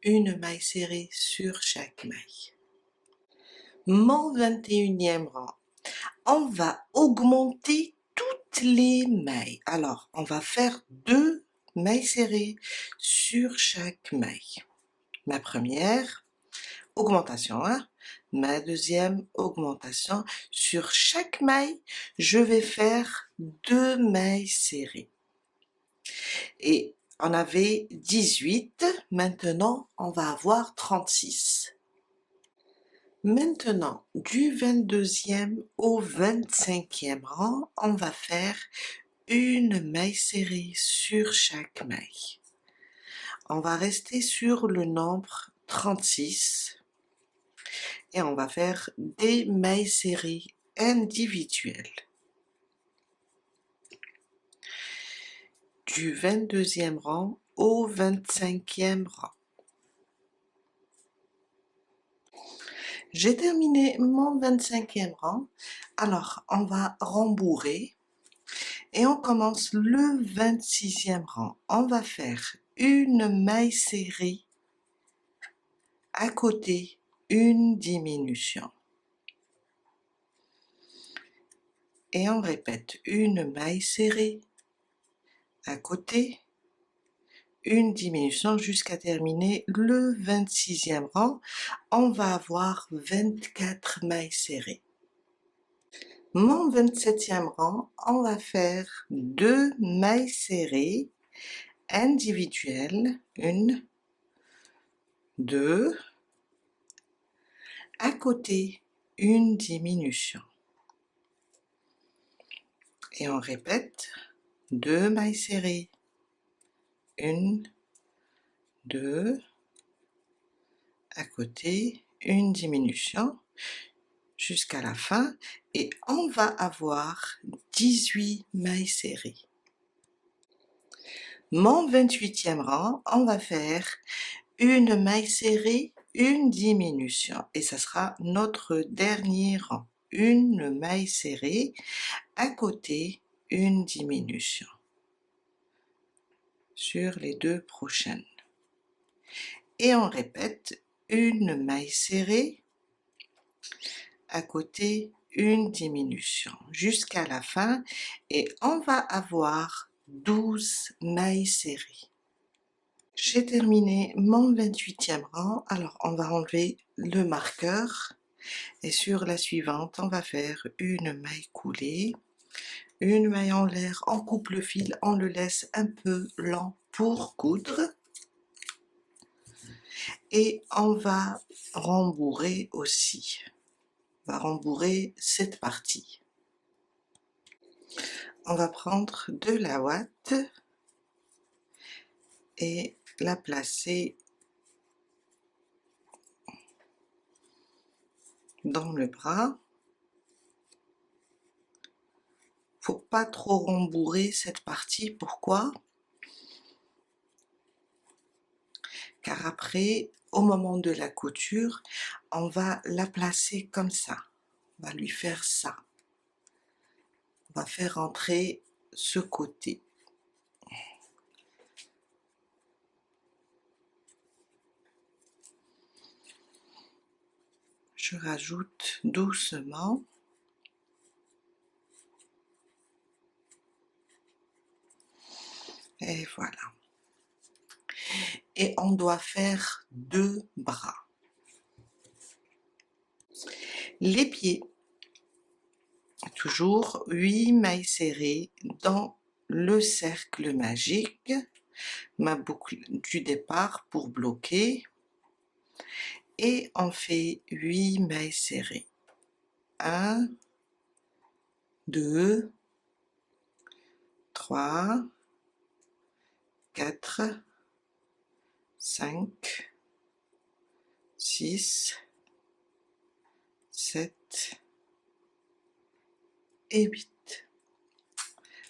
S1: Une maille serrée sur chaque maille. Mon 21e rang. On va augmenter toutes les mailles. Alors, on va faire 2 mailles serrées sur chaque maille. Ma première augmentation, hein? Ma deuxième augmentation. Sur chaque maille, je vais faire 2 mailles serrées. Et on avait 18, maintenant on va avoir 36. Maintenant, du 22e au 25e rang, on va faire une maille serrée sur chaque maille. On va rester sur le nombre 36 et on va faire des mailles serrées individuelles. Du 22e rang au 25e rang. J'ai terminé mon 25e rang. Alors, on va rembourrer et on commence le 26e rang. On va faire une maille serrée à côté, une diminution. Et on répète une maille serrée à côté, une diminution jusqu'à terminer le 26e rang. On va avoir 24 mailles serrées. Mon 27e rang, on va faire 2 mailles serrées individuelles, 1, 2, à côté une diminution. Et on répète, 2 mailles serrées, 1, 2, à côté une diminution jusqu'à la fin et on va avoir 18 mailles serrées. Mon 28e rang, on va faire une maille serrée, une diminution et ça sera notre dernier rang. Une maille serrée, à côté une diminution sur les 2 prochaines. Et on répète, une maille serrée, à côté une diminution jusqu'à la fin et on va avoir 12 mailles serrées. J'ai terminé mon 28e rang, alors on va enlever le marqueur et sur la suivante on va faire une maille coulée, une maille en l'air, on coupe le fil, on le laisse un peu lent pour coudre et on va rembourrer aussi. On va rembourrer cette partie. On va prendre de la ouate et la placer dans le bras. Faut pas trop rembourrer cette partie, pourquoi? Car après, au moment de la couture, on va la placer comme ça. On va lui faire ça. On va faire entrer ce côté. Je rajoute doucement. Et voilà. Et on doit faire 2 bras. Les pieds, toujours 8 mailles serrées dans le cercle magique, ma boucle du départ pour bloquer, et on fait 8 mailles serrées. 1, 2, 3, 4, 5, 6, 7 et 8.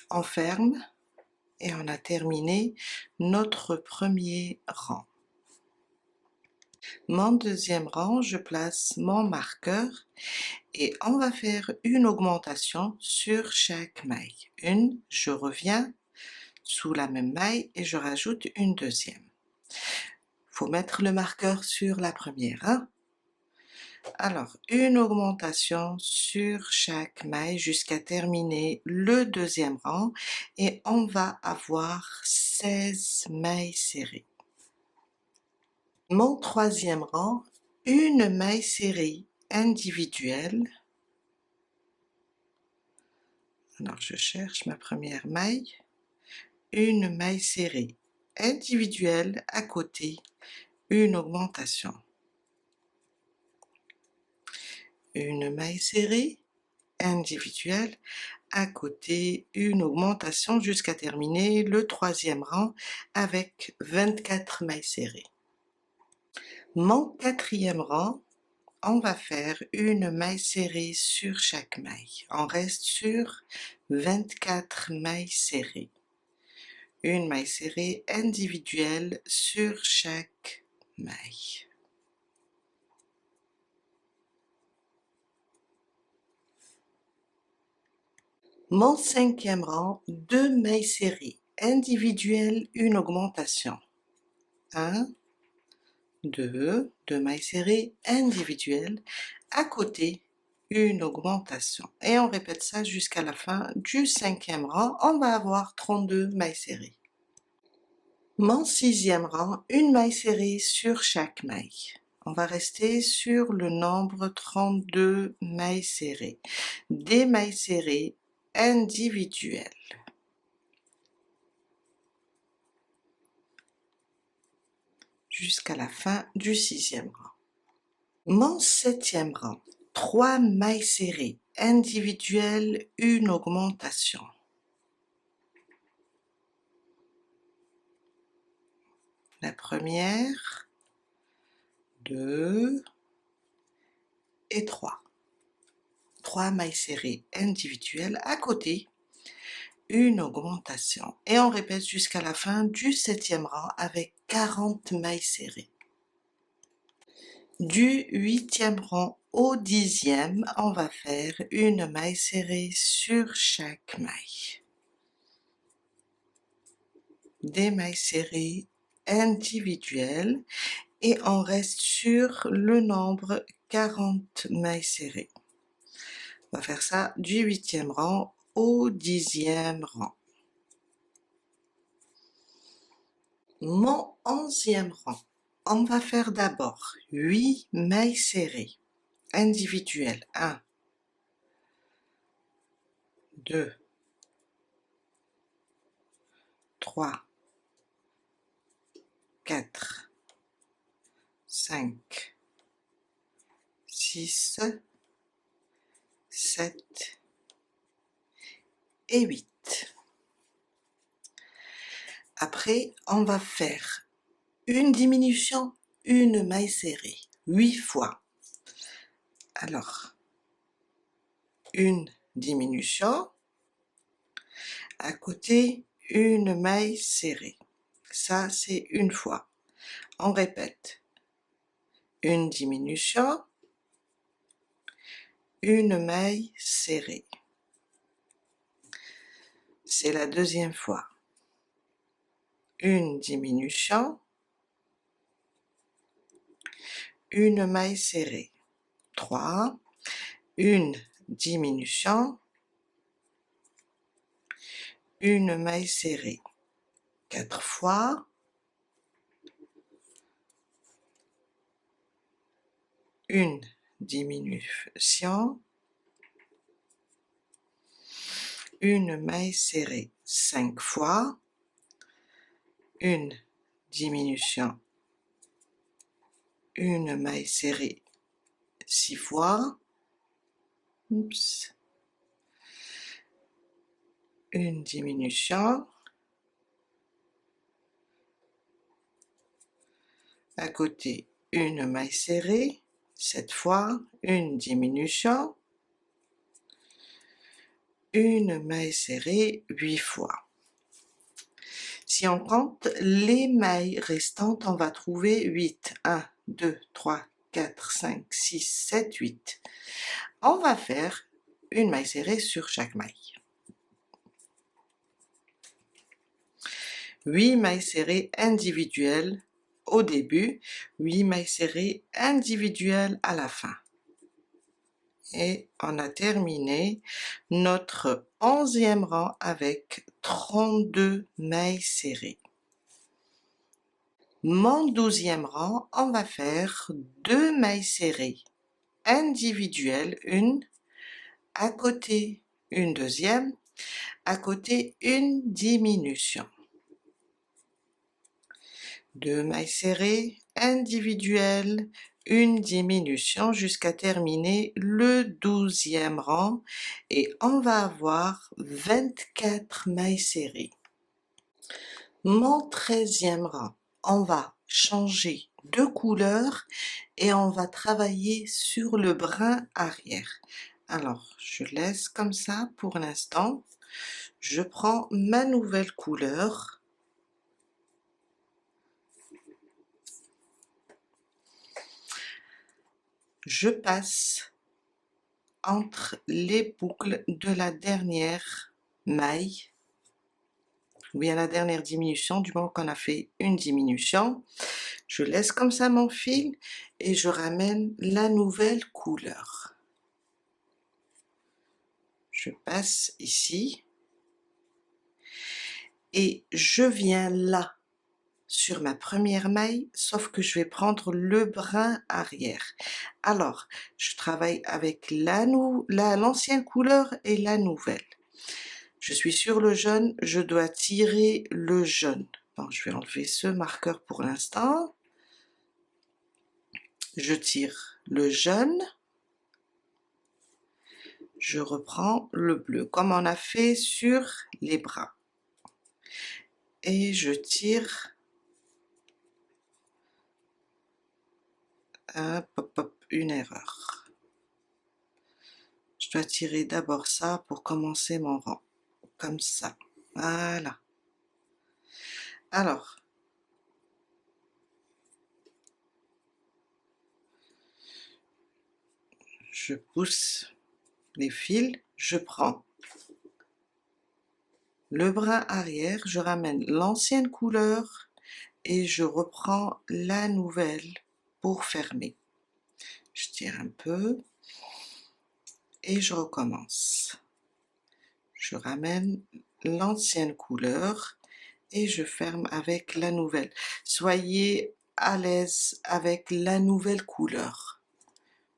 S1: On ferme et on a terminé notre premier rang. Mon deuxième rang, je place mon marqueur et on va faire une augmentation sur chaque maille. Une, je reviens sous la même maille et je rajoute une deuxième. Faut mettre le marqueur sur la première, hein? Alors, une augmentation sur chaque maille jusqu'à terminer le deuxième rang et on va avoir 16 mailles serrées. Mon troisième rang, une maille serrée individuelle. Alors, je cherche ma première maille. Une maille serrée individuelle à côté, une augmentation. Une maille serrée individuelle à côté, une augmentation jusqu'à terminer le troisième rang avec 24 mailles serrées. Mon quatrième rang, on va faire une maille serrée sur chaque maille. On reste sur 24 mailles serrées. Une maille serrée individuelle sur chaque maille. Mon cinquième rang, 2 mailles serrées individuelles, une augmentation. 1, 2, 2 mailles serrées individuelles, à côté une augmentation. Et on répète ça jusqu'à la fin du cinquième rang, on va avoir 32 mailles serrées. Mon sixième rang, une maille serrée sur chaque maille. On va rester sur le nombre 32 mailles serrées, des mailles serrées individuelles. Jusqu'à la fin du 6e rang. Mon 7e rang, 3 mailles serrées individuelles, une augmentation. La première, 2 et 3. 3 mailles serrées individuelles à côté, une augmentation. Et on répète jusqu'à la fin du 7e rang avec 40 mailles serrées. Du 8e rang au 10e, on va faire une maille serrée sur chaque maille. Des mailles serrées individuelles et on reste sur le nombre 40 mailles serrées. On va faire ça du 8e rang au 10e rang. Mon 11e rang, on va faire d'abord 8 mailles serrées individuelles. 1, 2, 3, 4, 5, 6, 7 et 8. Après, on va faire une diminution, une maille serrée, 8 fois. Alors, une diminution, à côté, une maille serrée. Ça, c'est une fois. On répète. Une diminution, une maille serrée. C'est la deuxième fois. Une diminution, une maille serrée. 3, une diminution, une maille serrée. 4 fois, une diminution, une maille serrée. 5 fois, une diminution, une maille serrée. 6 fois, oups, une diminution, à côté une maille serrée, 7 fois, une diminution, une maille serrée 8 fois. Si on compte les mailles restantes, on va trouver 8. 1, 2, 3, 4, 5, 6, 7, 8. On va faire une maille serrée sur chaque maille. 8 mailles serrées individuelles au début, 8 mailles serrées individuelles à la fin. Et on a terminé notre 11e rang avec 32 mailles serrées. Mon 12e rang, on va faire 2 mailles serrées individuelles, une à côté, une deuxième, à côté une diminution. 2 mailles serrées individuelles, une diminution jusqu'à terminer le 12e rang et on va avoir 24 mailles serrées. Mon 13e rang, on va changer de couleur et on va travailler sur le brin arrière. Alors, je laisse comme ça pour l'instant. Je prends ma nouvelle couleur. Je passe entre les boucles de la dernière maille, ou bien la dernière diminution, du moment qu'on a fait une diminution. Je laisse comme ça mon fil et je ramène la nouvelle couleur. Je passe ici et je viens là sur ma première maille, sauf que je vais prendre le brin arrière. Alors, je travaille avec l'ancienne couleur et la nouvelle. Je suis sur le jaune, je dois tirer le jaune. Donc, je vais enlever ce marqueur pour l'instant. Je tire le jaune. Je reprends le bleu, comme on a fait sur les bras. Et je tire une erreur. Je dois tirer d'abord ça pour commencer mon rang. Comme ça. Voilà. Alors, je pousse les fils, je prends le brin arrière, je ramène l'ancienne couleur et je reprends la nouvelle pour fermer. Je tire un peu et je recommence. Je ramène l'ancienne couleur et je ferme avec la nouvelle. Soyez à l'aise avec la nouvelle couleur.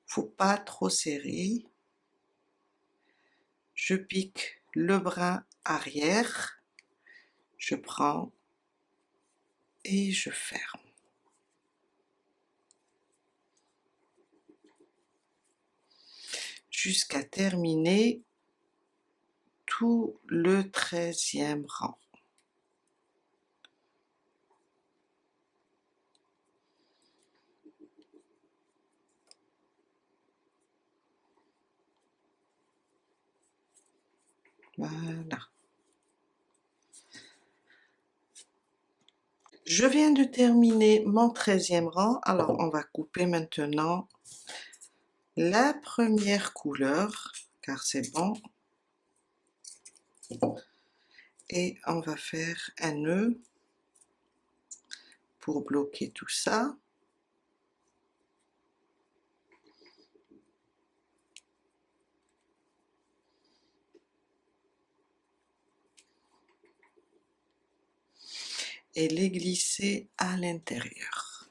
S1: Faut pas trop serrer. Je pique le brin arrière, je prends et je ferme. Jusqu'à terminer tout le 13e rang. Voilà. Je viens de terminer mon 13e rang, alors on va couper maintenant la première couleur, car c'est bon. Et on va faire un nœud pour bloquer tout ça. Et les glisser à l'intérieur.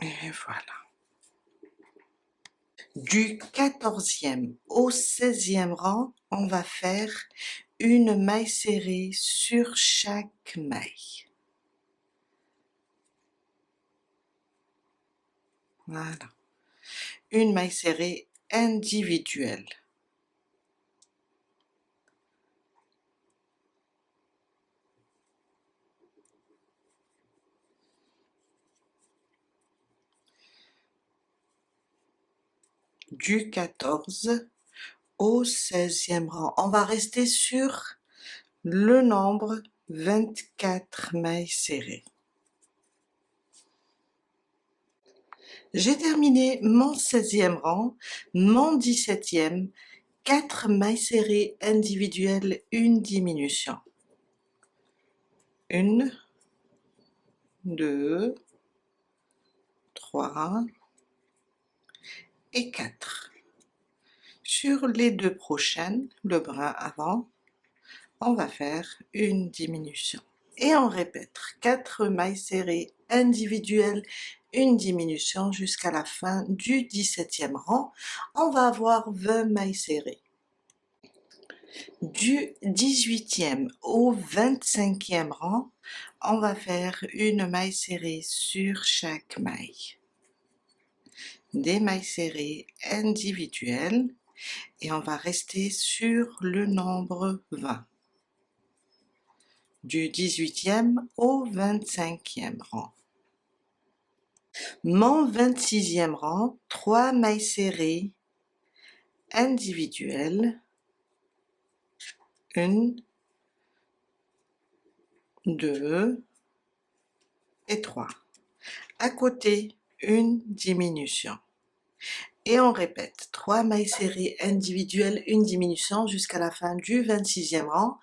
S1: Et voilà. Du 14e au 16e rang, on va faire une maille serrée sur chaque maille. Voilà. Une maille serrée individuelle. Du 14 au 16e rang. On va rester sur le nombre 24 mailles serrées. J'ai terminé mon 16e rang, mon 17e, 4 mailles serrées individuelles, une diminution. 1, 2, 3 et 4. Sur les deux prochaines, le brin avant, on va faire une diminution. Et on répète, 4 mailles serrées individuelles, une diminution jusqu'à la fin du 17e rang. On va avoir 20 mailles serrées. Du 18e au 25e rang, on va faire une maille serrée sur chaque maille. Des mailles serrées individuelles et on va rester sur le nombre 20. Du 18e au 25e rang. Mon 26e rang, 3 mailles serrées individuelles, 1, 2 et 3. À côté, une diminution. Et on répète, 3 mailles serrées individuelles, une diminution jusqu'à la fin du 26e rang.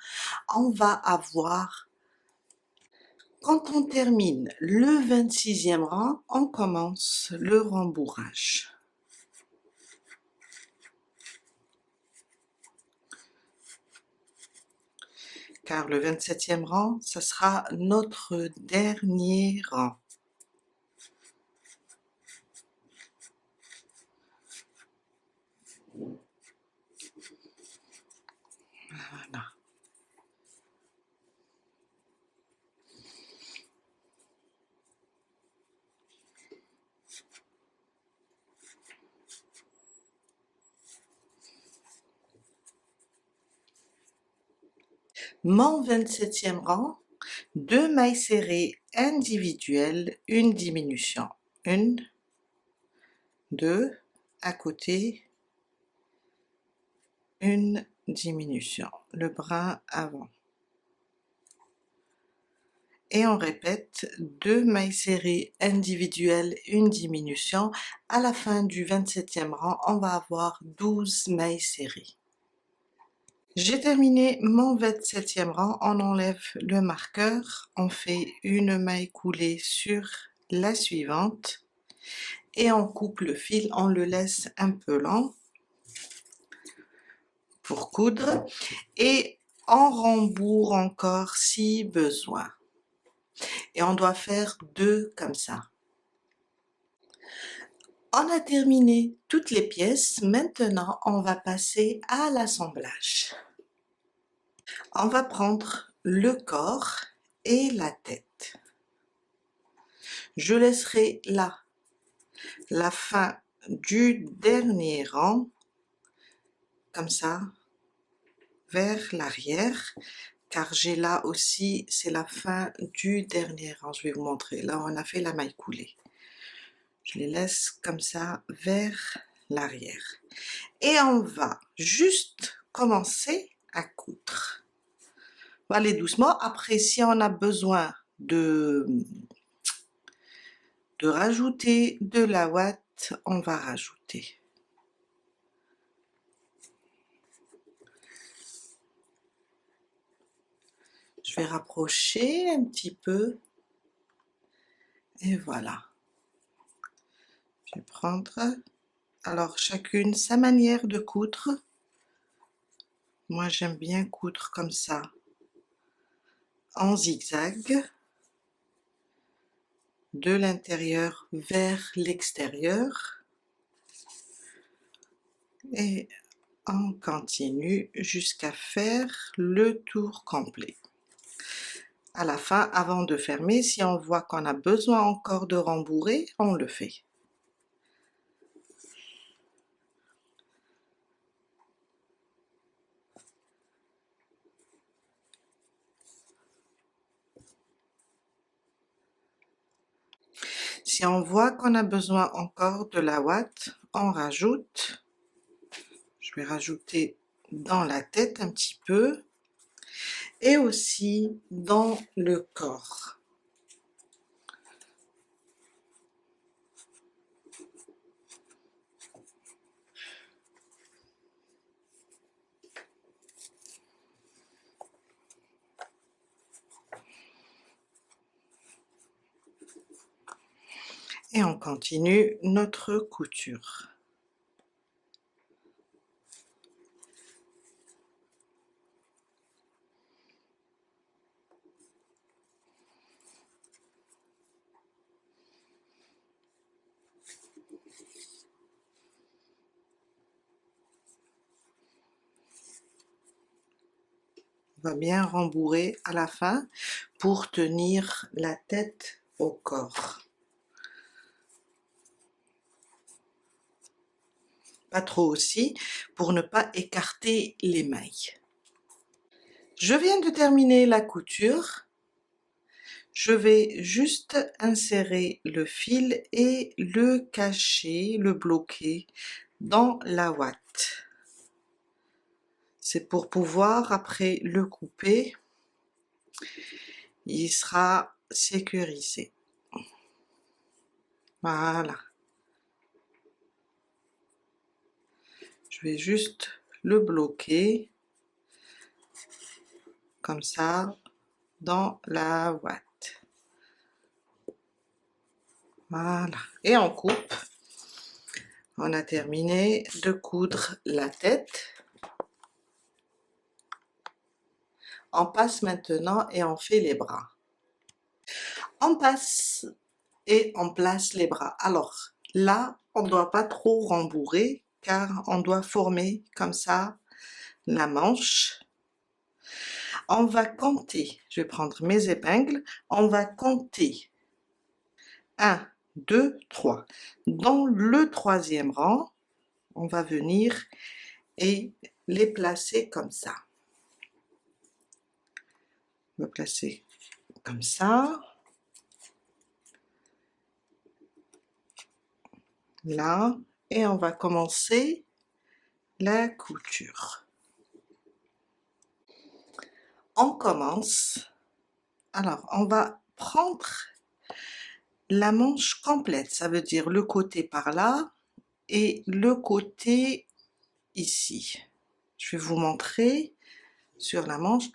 S1: On va avoir, quand on termine le 26e rang, on commence le rembourrage. car le 27e rang, ça sera notre dernier rang. Voilà. Mon 27e rang, 2 mailles serrées individuelles, une diminution. 1, 2, à côté, une diminution, le brin avant. Et on répète 2 mailles serrées individuelles, une diminution. À la fin du 27e rang, on va avoir 12 mailles serrées. J'ai terminé mon 27e rang, on enlève le marqueur, on fait une maille coulée sur la suivante et on coupe le fil, on le laisse un peu lent pour coudre et on rembourre encore si besoin. Et on doit faire 2 comme ça. On a terminé toutes les pièces, maintenant on va passer à l'assemblage. On va prendre le corps et la tête. Je laisserai là la fin du dernier rang, comme ça, vers l'arrière, car j'ai là aussi, c'est la fin du dernier rang. Je vais vous montrer, là on a fait la maille coulée. Je les laisse comme ça vers l'arrière. Et on va juste commencer à coudre. On va aller doucement. Après, si on a besoin de rajouter de la ouate, on va rajouter. Je vais rapprocher un petit peu. Et voilà. Je vais prendre, alors chacune sa manière de coudre. Moi j'aime bien coudre comme ça, en zigzag, de l'intérieur vers l'extérieur. Et on continue jusqu'à faire le tour complet. À la fin, avant de fermer, si on voit qu'on a besoin encore de rembourrer, on le fait. Si on voit qu'on a besoin encore de la ouate, on rajoute. Je vais rajouter dans la tête un petit peu et aussi dans le corps. Et on continue notre couture. On va bien rembourrer à la fin pour tenir la tête au corps. Pas trop aussi, pour ne pas écarter les mailles. Je viens de terminer la couture. Je vais juste insérer le fil et le cacher, le bloquer dans la ouate. C'est pour pouvoir après le couper, il sera sécurisé. Voilà. Je vais juste le bloquer comme ça dans la ouate. Voilà. Et on coupe. On a terminé de coudre la tête. On passe maintenant et on fait les bras. On passe et on place les bras. Alors là, on ne doit pas trop rembourrer car on doit former comme ça la manche. On va compter, je vais prendre mes épingles, on va compter 1, 2, 3. Dans le troisième rang, on va venir et les placer comme ça. On va placer comme ça. Là, et on va commencer la couture. On commence, alors on va prendre la manche complète, ça veut dire le côté par là et le côté ici. Je vais vous montrer sur la manche.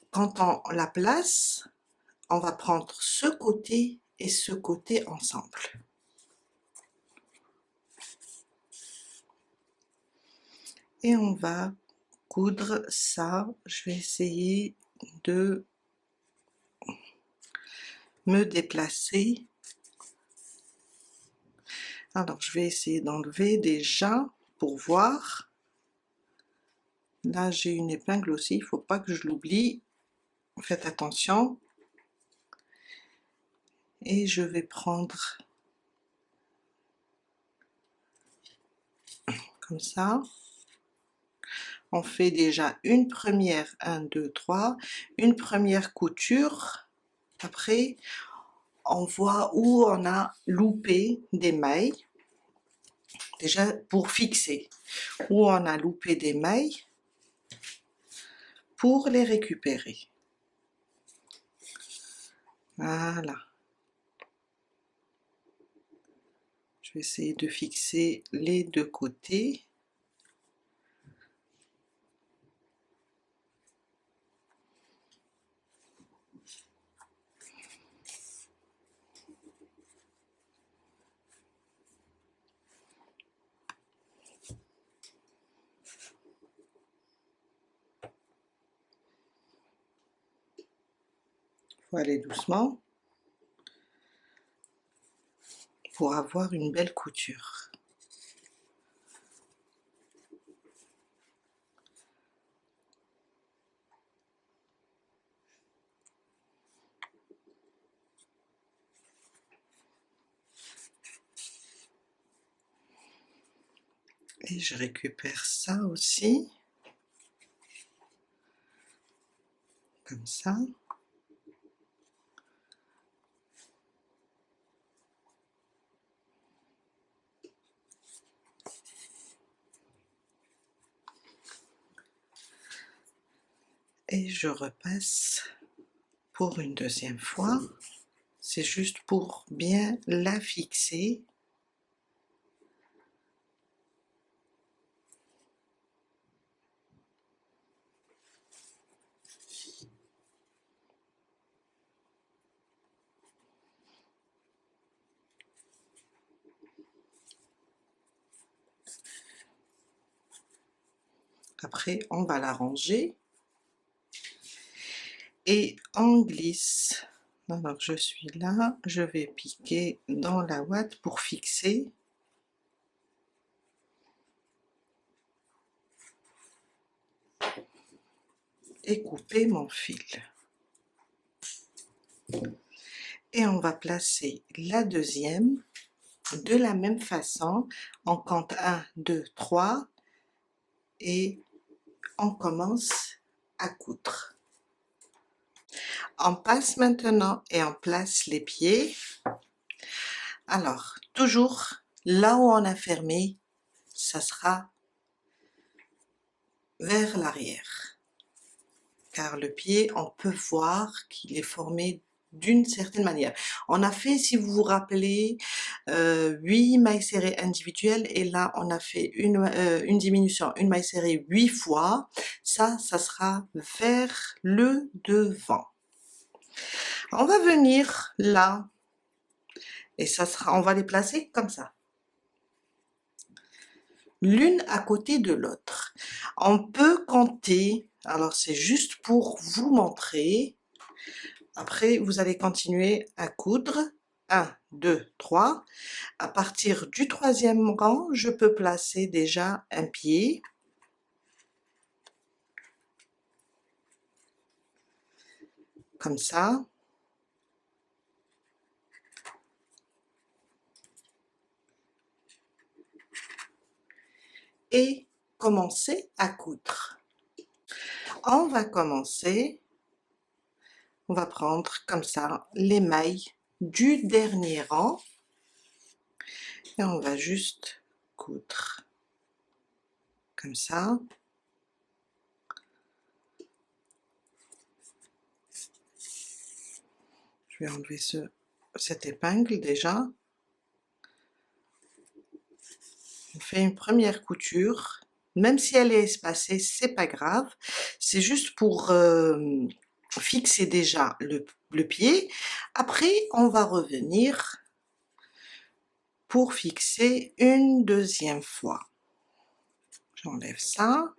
S1: Quand on la place, on va prendre ce côté et ce côté ensemble. Et on va coudre ça. Je vais essayer de me déplacer. Alors je vais essayer d'enlever déjà pour voir. Là j'ai une épingle aussi, il ne faut pas que je l'oublie. Faites attention. Et je vais prendre comme ça. On fait déjà une première, 1, 2, 3, une première couture. Après, on voit où on a loupé des mailles. Déjà pour fixer, où on a loupé des mailles pour les récupérer. Voilà. Je vais essayer de fixer les deux côtés. Il faut aller doucement pour avoir une belle couture. Et je récupère ça aussi, comme ça. Et je repasse pour une deuxième fois. C'est juste pour bien la fixer. Après, on va la ranger et on glisse. Alors je suis là, je vais piquer dans la ouate pour fixer. Et couper mon fil. Et on va placer la deuxième de la même façon. On compte 1, 2, 3 et on commence à coudre. On passe maintenant et on place les pieds. Alors, toujours là où on a fermé, ça sera vers l'arrière. Car le pied, on peut voir qu'il est formé d'une certaine manière. On a fait, si vous vous rappelez, 8 mailles serrées individuelles et là on a fait une diminution, une maille serrée 8 fois. Ça sera vers le devant. On va venir là et ça sera, on va les placer comme ça, l'une à côté de l'autre. On peut compter Alors c'est juste pour vous montrer. Après, vous allez continuer à coudre. 1, 2, 3. À partir du 3e rang, je peux placer déjà un pied. Comme ça. Et commencer à coudre. On va commencer, on va prendre comme ça les mailles du dernier rang et on va juste coudre comme ça. Je vais enlever cette épingle déjà. On fait une première couture, même si elle est espacée, c'est pas grave, c'est juste pour fixer déjà le pied. Après, on va revenir pour fixer une deuxième fois. J'enlève ça.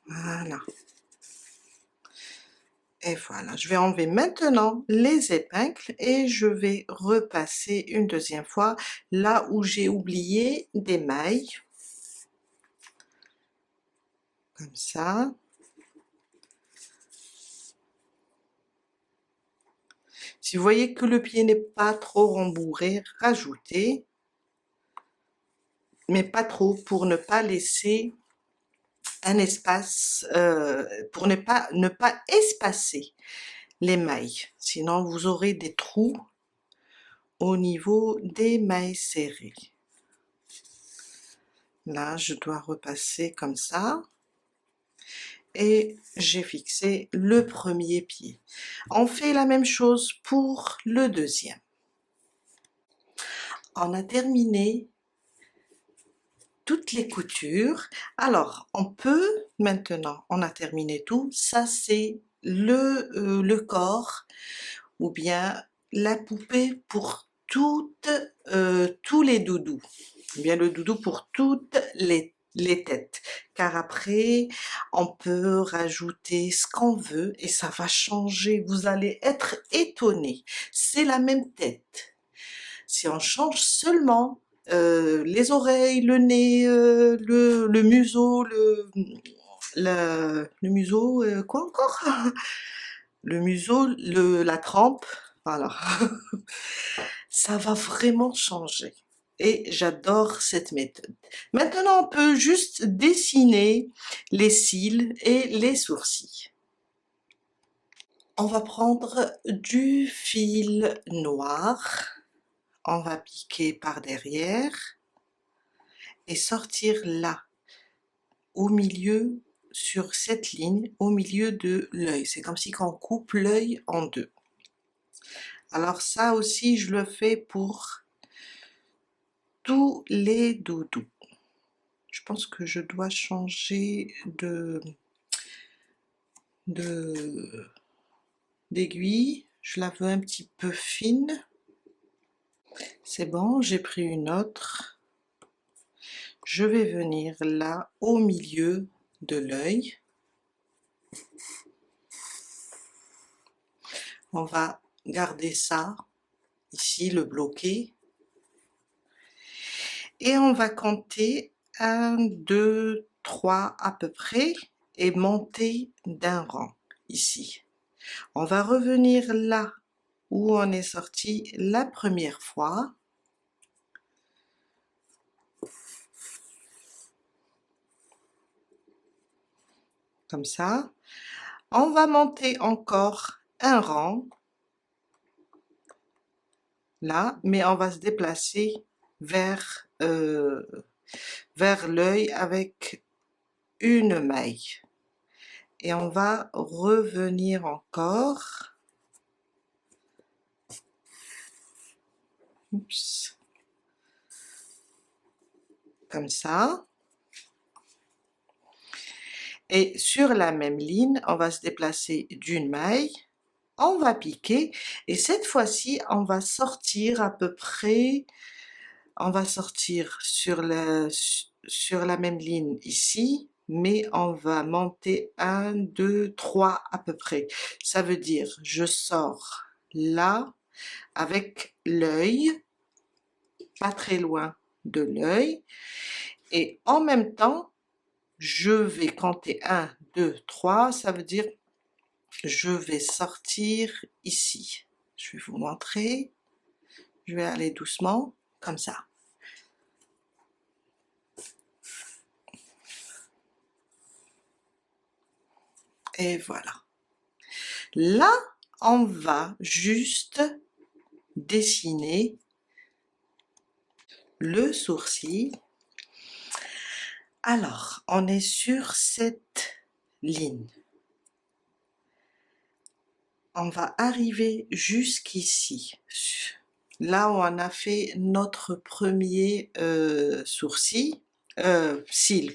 S1: Voilà. Et voilà, je vais enlever maintenant les épingles et je vais repasser une deuxième fois là où j'ai oublié des mailles. Comme ça. Si vous voyez que le pied n'est pas trop rembourré, rajoutez, mais pas trop pour ne pas laisser un espace, pour ne pas espacer les mailles. Sinon, vous aurez des trous au niveau des mailles serrées. Là, je dois repasser comme ça. Et j'ai fixé le premier pied. On fait la même chose pour le deuxième. On a terminé toutes les coutures. Alors, on peut maintenant, on a terminé tout. Ça, c'est le corps ou bien la poupée pour tous les doudous. Ou bien le doudou pour toutes les têtes. Car après, on peut rajouter ce qu'on veut et ça va changer. Vous allez être étonnés. C'est la même tête. Si on change seulement les oreilles, le nez, le museau, le museau, quoi encore? Le museau, la trempe, voilà. Ça va vraiment changer. Et j'adore cette méthode. Maintenant, on peut juste dessiner les cils et les sourcils. On va prendre du fil noir. On va piquer par derrière et sortir là, au milieu, sur cette ligne, au milieu de l'œil. C'est comme si on coupe l'œil en deux. Alors ça aussi, je le fais pour tous les doudous. Je pense que je dois changer d'aiguille. Je la veux un petit peu fine. C'est bon, j'ai pris une autre. Je vais venir là, au milieu de l'œil. On va garder ça, ici, le bloquer. Et on va compter 1, 2, 3 à peu près et monter d'un rang, ici. On va revenir là où on est sorti la première fois. Comme ça. On va monter encore un rang. Là, mais on va se déplacer vers, vers l'œil avec une maille. Et on va revenir encore. Oups. Comme ça. Et sur la même ligne, on va se déplacer d'une maille. On va piquer et cette fois-ci, on va sortir à peu près, on va sortir sur sur la même ligne ici, mais on va monter 1, 2, 3 à peu près. Ça veut dire, je sors là avec l'œil, pas très loin de l'œil, et en même temps, je vais compter 1, 2, 3, ça veut dire je vais sortir ici. Je vais vous montrer, je vais aller doucement, comme ça. Et voilà. Là, on va juste dessiner le sourcil. Alors, on est sur cette ligne. On va arriver jusqu'ici. Là où on a fait notre premier cil,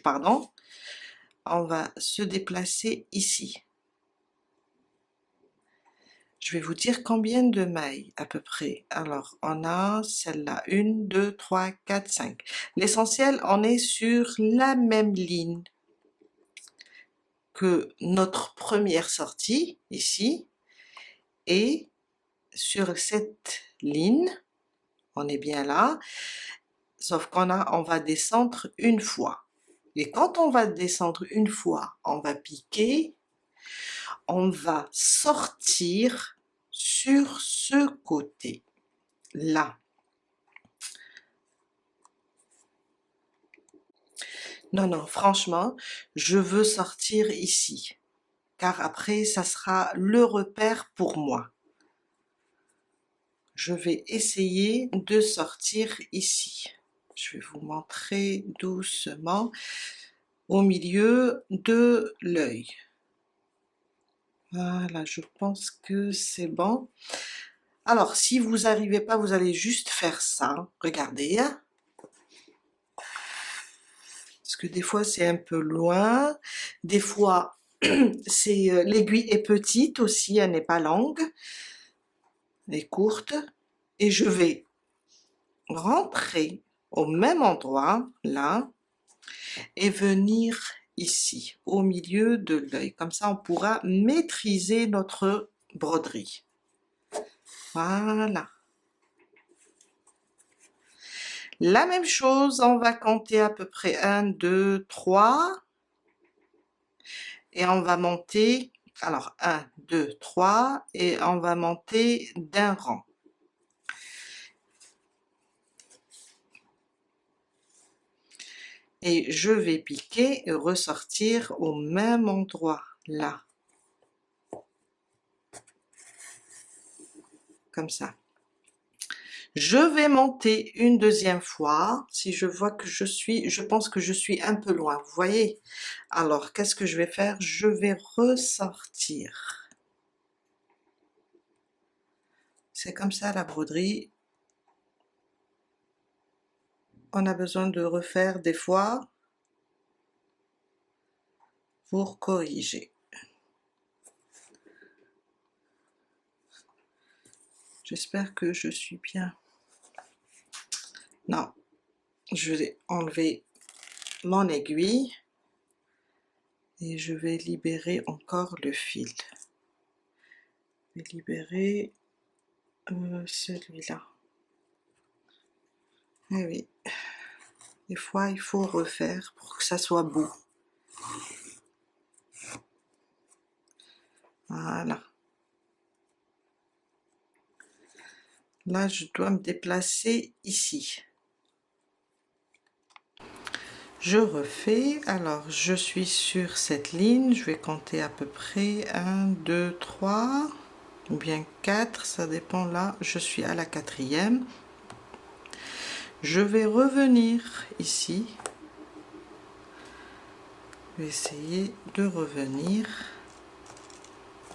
S1: pardon. On va se déplacer ici. Je vais vous dire combien de mailles à peu près. Alors, on a celle-là, 1, 2, 3, 4, 5. L'essentiel, on est sur la même ligne que notre première sortie, ici, et sur cette ligne, on est bien là, sauf on va descendre une fois. Et quand on va descendre une fois, on va piquer, on va sortir sur ce côté là. Non, non, franchement, je veux sortir ici, car après, ça sera le repère pour moi. Je vais essayer de sortir ici. Je vais vous montrer doucement au milieu de l'œil. Voilà, je pense que c'est bon. Alors, si vous n'arrivez pas, vous allez juste faire ça. Regardez. Parce que des fois, c'est un peu loin. Des fois, l'aiguille est petite aussi, elle n'est pas longue. Elle est courte. Et je vais rentrer au même endroit, là, et venir ici, au milieu de l'œil. Comme ça, on pourra maîtriser notre broderie. Voilà. La même chose, on va compter à peu près 1, 2, 3. Et on va monter, alors 1, 2, 3, et on va monter d'un rang. Et je vais piquer et ressortir au même endroit, là. Comme ça. Je vais monter une deuxième fois, si je vois que je pense que je suis un peu loin, vous voyez? Alors, qu'est-ce que je vais faire? Je vais ressortir. C'est comme ça la broderie. On a besoin de refaire des fois pour corriger. J'espère que je suis bien. Non, je vais enlever mon aiguille et je vais libérer encore le fil. Je vais libérer celui-là. Eh oui, des fois il faut refaire pour que ça soit beau. Voilà. Là, je dois me déplacer ici. Je refais, alors je suis sur cette ligne, je vais compter à peu près 1, 2, 3, ou bien 4, ça dépend là, je suis à la 4e. Je vais revenir ici, je vais essayer de revenir,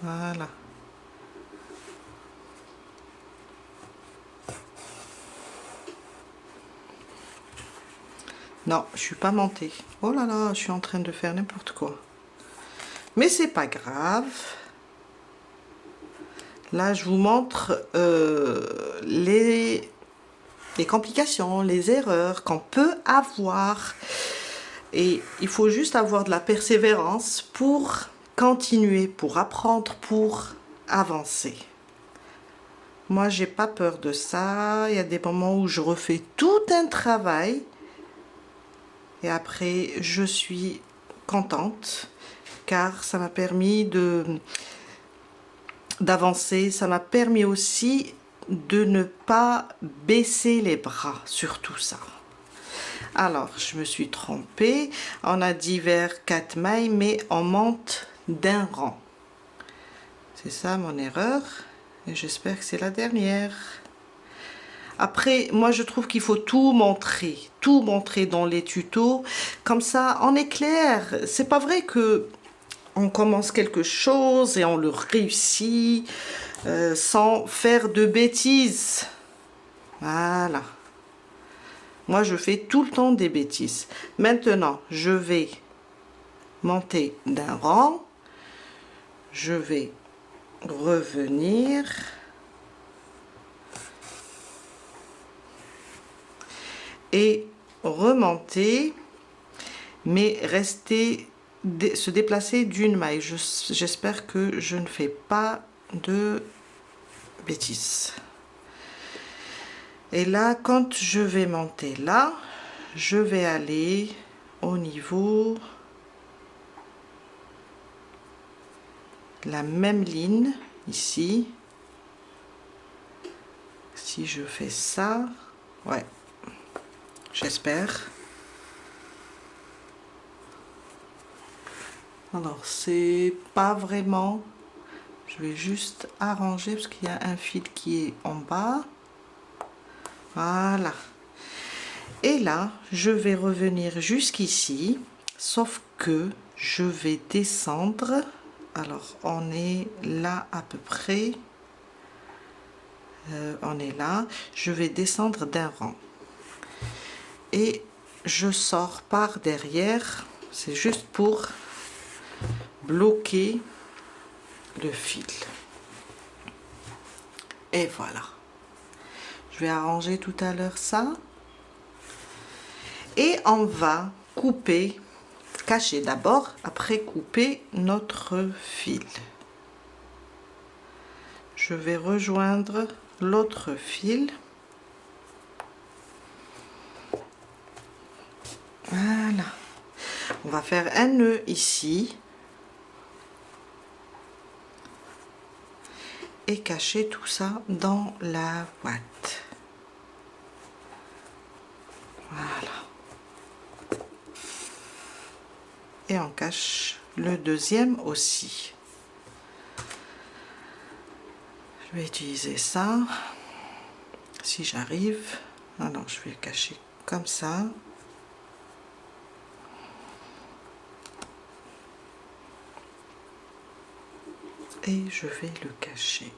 S1: voilà. Non, je suis pas montée. Oh là là, je suis en train de faire n'importe quoi. Mais c'est pas grave. Là, je vous montre les complications, les erreurs qu'on peut avoir. Et il faut juste avoir de la persévérance pour continuer, pour apprendre, pour avancer. Moi, j'ai pas peur de ça. Il y a des moments où je refais tout un travail et après, je suis contente car ça m'a permis d'avancer. Ça m'a permis aussi de ne pas baisser les bras sur tout ça. Alors, je me suis trompée. On a dit vers 4 mailles, mais on monte d'un rang. C'est ça mon erreur. Et j'espère que c'est la dernière. Après, moi je trouve qu'il faut tout montrer dans les tutos. Comme ça, on est clair. C'est pas vrai que on commence quelque chose et on le réussit sans faire de bêtises. Voilà. Moi, je fais tout le temps des bêtises. Maintenant, je vais monter d'un rang. Je vais revenir. Et remonter, mais rester, se déplacer d'une maille. J'espère que je ne fais pas de bêtises. Et là, quand je vais monter là, je vais aller au niveau la même ligne ici. Si je fais ça, ouais, j'espère. Alors, c'est pas vraiment. Je vais juste arranger parce qu'il y a un fil qui est en bas. Voilà. Et là, je vais revenir jusqu'ici, sauf que je vais descendre. Alors, on est là à peu près. On est là. Je vais descendre d'un rang. Et je sors par derrière. C'est juste pour bloquer le fil. Et voilà. Je vais arranger tout à l'heure ça. Et on va couper, cacher d'abord, après couper notre fil. Je vais rejoindre l'autre fil. Voilà. On va faire un nœud ici. Et cacher tout ça dans la boîte. Voilà. Et on cache le deuxième aussi. Je vais utiliser ça. Si j'arrive. Alors je vais le cacher comme ça. Et je vais le cacher.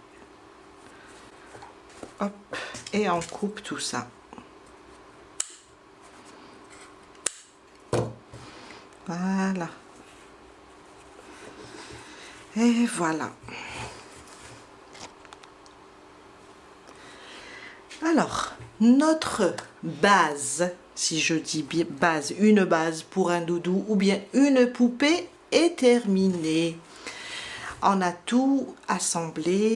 S1: Hop, et on coupe tout ça. Voilà. Et voilà. Alors, notre base, si je dis bien base, une base pour un doudou ou bien une poupée est terminée. On a tout assemblé.